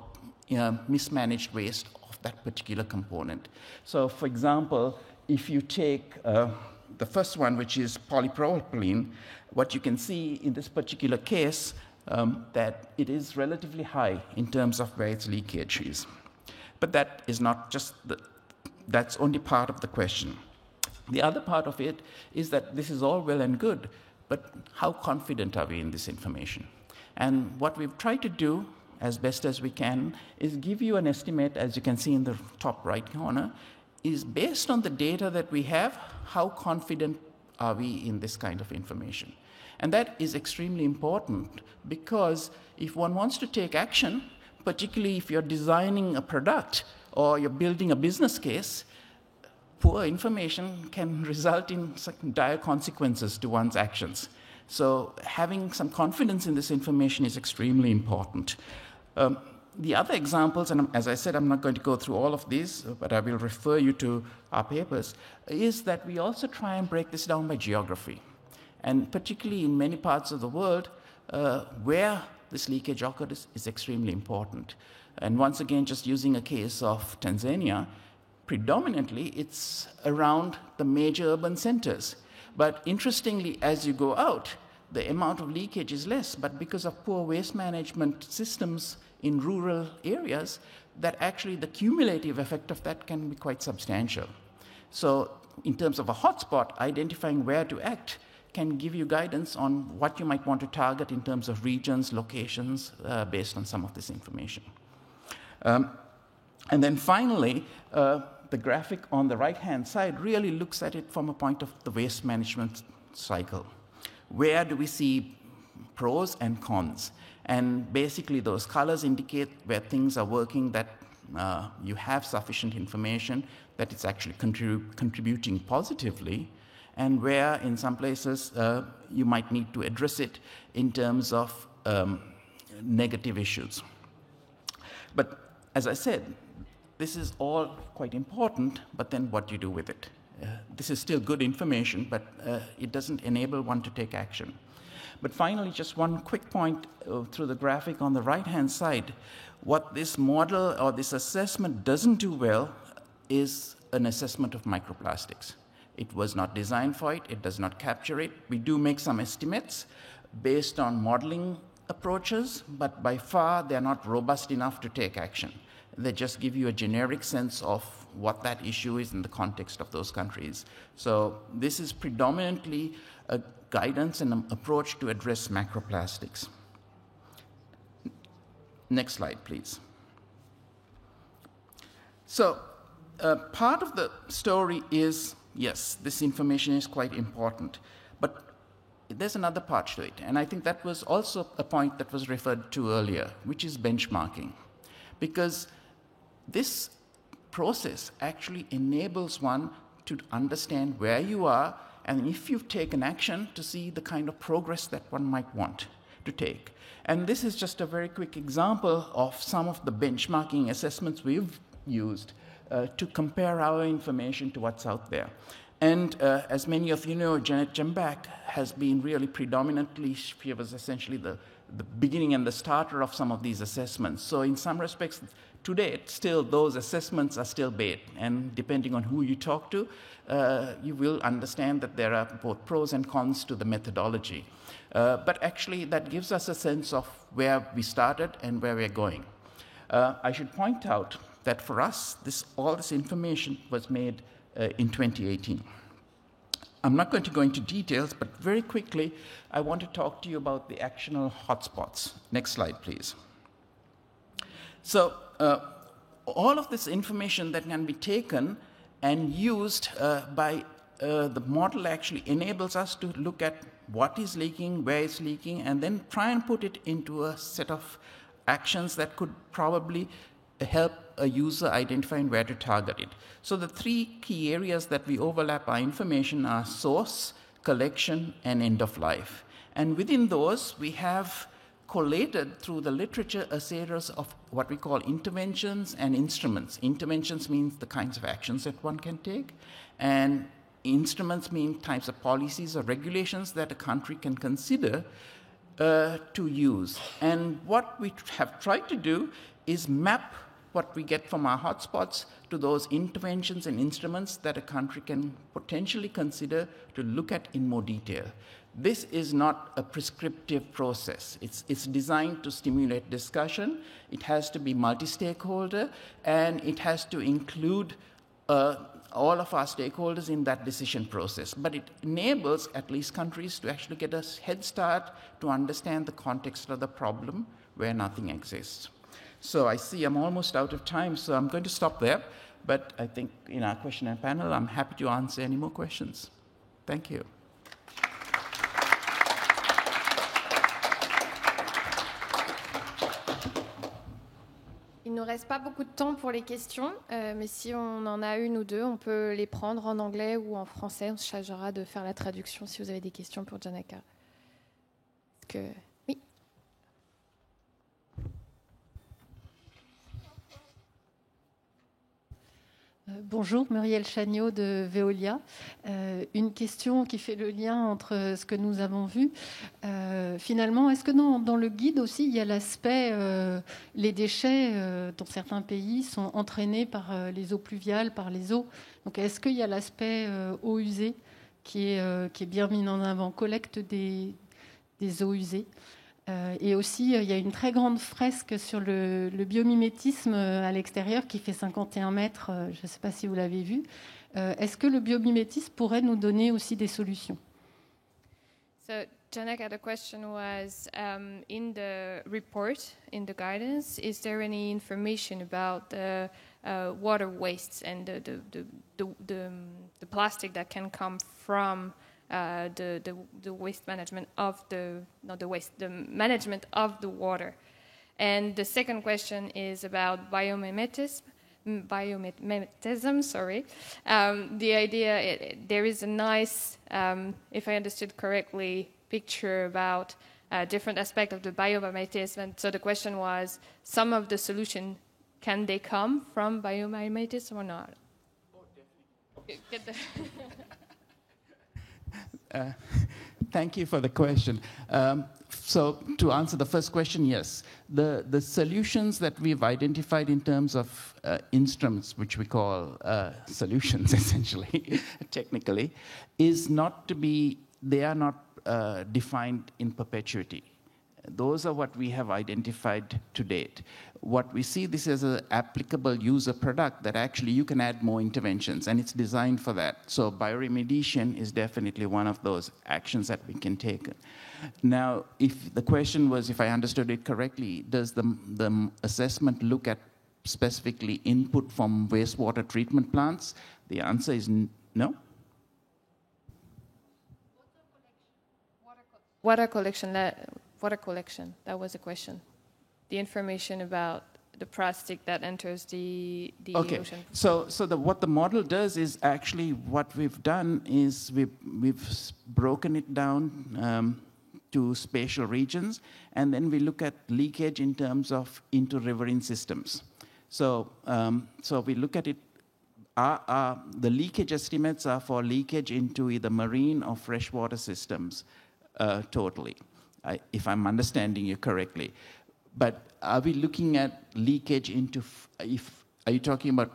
mismanaged waste of that particular component. So for example, if you take the first one, which is polypropylene, what you can see in this particular case, that it is relatively high in terms of where its leakage is. But that is not just that's only part of the question. The other part of it is that this is all well and good, but how confident are we in this information? And what we've tried to do, as best as we can, is give you an estimate, as you can see in the top right corner, is based on the data that we have, how confident are we in this kind of information? And that is extremely important because if one wants to take action, particularly if you're designing a product or you're building a business case, poor information can result in some dire consequences to one's actions. So having some confidence in this information is extremely important. The other examples, and as I said, I'm not going to go through all of these, but I will refer you to our papers, is that we also try and break this down by geography. And particularly in many parts of the world, where this leakage occurred is extremely important. And once again, just using a case of Tanzania, predominantly it's around the major urban centers. But interestingly, as you go out, the amount of leakage is less, but because of poor waste management systems in rural areas, that actually the cumulative effect of that can be quite substantial. So in terms of a hotspot, identifying where to act can give you guidance on what you might want to target in terms of regions, locations, based on some of this information. And then finally, the graphic on the right-hand side really looks at it from a point of the waste management cycle. Where do we see pros and cons? And basically, those colors indicate where things are working, that you have sufficient information, that it's actually contributing positively, and where in some places you might need to address it in terms of negative issues. But as I said, this is all quite important, but then what do you do with it? This is still good information, but it doesn't enable one to take action. But finally, just one quick point through the graphic on the right-hand side. What this model or this assessment doesn't do well is an assessment of microplastics. It was not designed for it. It does not capture it. We do make some estimates based on modeling approaches, but by far they're not robust enough to take action. They just give you a generic sense of what that issue is in the context of those countries. So this is predominantly a guidance and an approach to address macroplastics. Next slide, please. So part of the story is, yes, this information is quite important, but there's another part to it, and I think that was also a point that was referred to earlier, which is benchmarking. Because this process actually enables one to understand where you are, and if you've taken action, to see the kind of progress that one might want to take. And this is just a very quick example of some of the benchmarking assessments we've used to compare our information to what's out there. And as many of you know, Janet Jembak has been really predominantly, she was essentially the beginning and the starter of some of these assessments. So in some respects, today, still those assessments are still bait. And depending on who you talk to, you will understand that there are both pros and cons to the methodology. But actually, that gives us a sense of where we started and where we're going. I should point out that for us, all this information was made in 2018. I'm not going to go into details, but very quickly, I want to talk to you about the actionable hotspots. Next slide, please. So all of this information that can be taken and used by the model actually enables us to look at what is leaking, where it's leaking, and then try and put it into a set of actions that could probably help a user identify where to target it. So the three key areas that we overlap our information are source, collection, and end of life. And within those, we have collated through the literature a series of what we call interventions and instruments. Interventions means the kinds of actions that one can take, and instruments mean types of policies or regulations that a country can consider to use. And what we have tried to do is map what we get from our hotspots to those interventions and instruments that a country can potentially consider to look at in more detail. This is not a prescriptive process. It's designed to stimulate discussion. It has to be multi-stakeholder, and it has to include all of our stakeholders in that decision process. But it enables at least countries to actually get a head start to understand the context of the problem where nothing exists. So I see I'm almost out of time, so I'm going to stop there. But I think in our question and panel, I'm happy to answer any more questions. Thank you. Il ne nous reste pas beaucoup de temps pour les questions, mais si on en a une ou deux, on peut les prendre en anglais ou en français. On se chargera de faire la traduction si vous avez des questions pour Janaka. Oui. Bonjour, Muriel Chagnot de Veolia. Une question qui fait le lien entre ce que nous avons vu. Finalement, est-ce que dans le guide aussi, il y a l'aspect les déchets dans certains pays sont entraînés par les eaux pluviales, par les eaux. Donc, est-ce qu'il y a l'aspect eaux usées qui est bien mis en avant, collecte des eaux usées? Et aussi, il y a une très grande fresque sur le biomimétisme à l'extérieur qui fait 51 mètres. Je ne sais pas si vous l'avez vu. Est-ce que le biomimétisme pourrait nous donner aussi des solutions? So, Janaka, the question was, in the report, in the guidance, is there any information about the water wastes and the plastic that can come from the waste management of the management of the water? And the second question is about biomimetism. Sorry. The idea, there is a nice, if I understood correctly, picture about different aspects of the biomimetism. And so the question was, some of the solution, can they come from biomimetism or not? Oh, definitely. thank you for the question. So to answer the first question, yes. The solutions that we've identified in terms of instruments, which we call solutions essentially, technically, is not to be, they are not defined in perpetuity. Those are what we have identified to date. What we see this as an applicable user product that actually you can add more interventions, and it's designed for that. So bioremediation is definitely one of those actions that we can take. Now, if the question was, if I understood it correctly, does the assessment look at specifically input from wastewater treatment plants? The answer is no. Water collection, that was a question. The information about the plastic that enters the ocean. So what the model does is actually what we've done is we've broken it down to spatial regions, and then we look at leakage in terms of into riverine systems. So we look at it. The leakage estimates are for leakage into either marine or freshwater systems totally, if I'm understanding you correctly. But are we looking at leakage into, are you talking about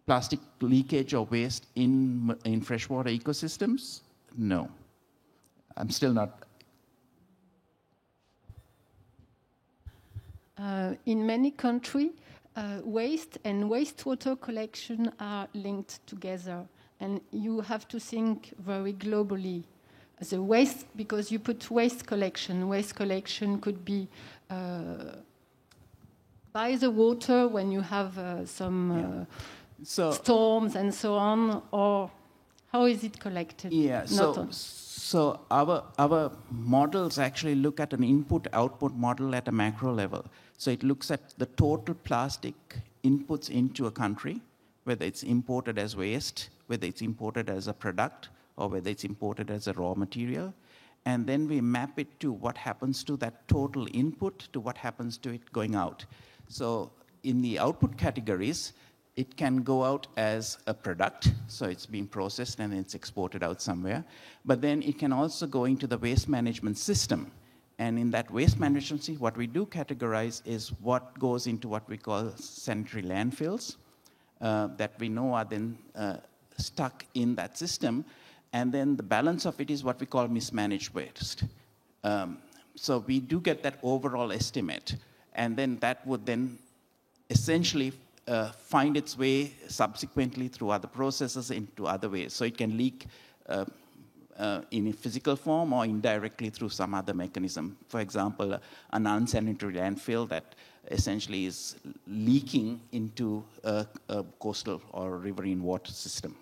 plastic leakage or waste in freshwater ecosystems? No. I'm still not. In many countries, waste and wastewater collection are linked together, and you have to think very globally. The waste, because you put waste collection could be by the water when you have some storms and so on, or how is it collected? Yeah, so our models actually look at an input-output model at a macro level. So it looks at the total plastic inputs into a country, whether it's imported as waste, whether it's imported as a product, or whether it's imported as a raw material. And then we map it to what happens to that total input to what happens to it going out. So in the output categories, it can go out as a product, so it's being processed and it's exported out somewhere. But then it can also go into the waste management system. And in that waste management system, what we do categorize is what goes into what we call sanitary landfills that we know are then stuck in that system. And then the balance of it is what we call mismanaged waste. So we do get that overall estimate. And then that would then essentially find its way subsequently through other processes into other ways. So it can leak in a physical form or indirectly through some other mechanism. For example, an unsanitary landfill that essentially is leaking into a coastal or riverine water system.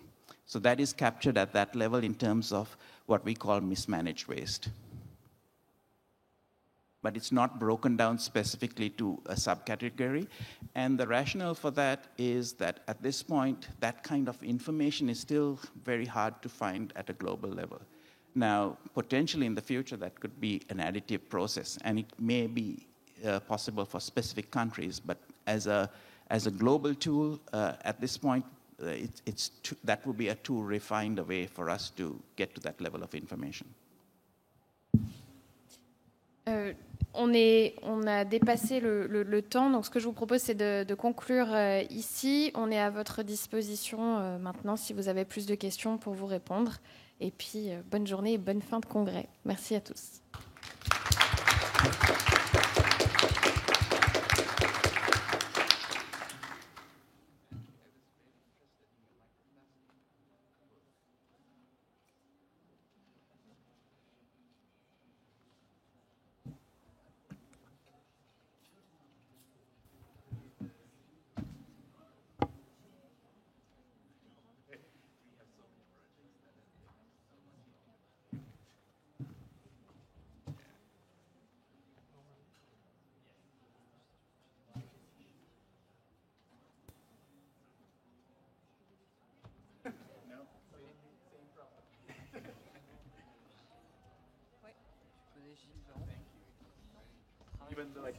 So that is captured at that level in terms of what we call mismanaged waste. But it's not broken down specifically to a subcategory. And the rationale for that is that at this point, that kind of information is still very hard to find at a global level. Now, potentially in the future, that could be an additive process, and it may be possible for specific countries, but as a global tool, at this point, that would be a too refined a way for us to get to that level of information. On a dépassé le temps, donc ce que je vous propose, c'est de conclure ici. On est à votre disposition maintenant si vous avez plus de questions pour vous répondre. Et puis, bonne journée et bonne fin de congrès. Merci à tous. Even though I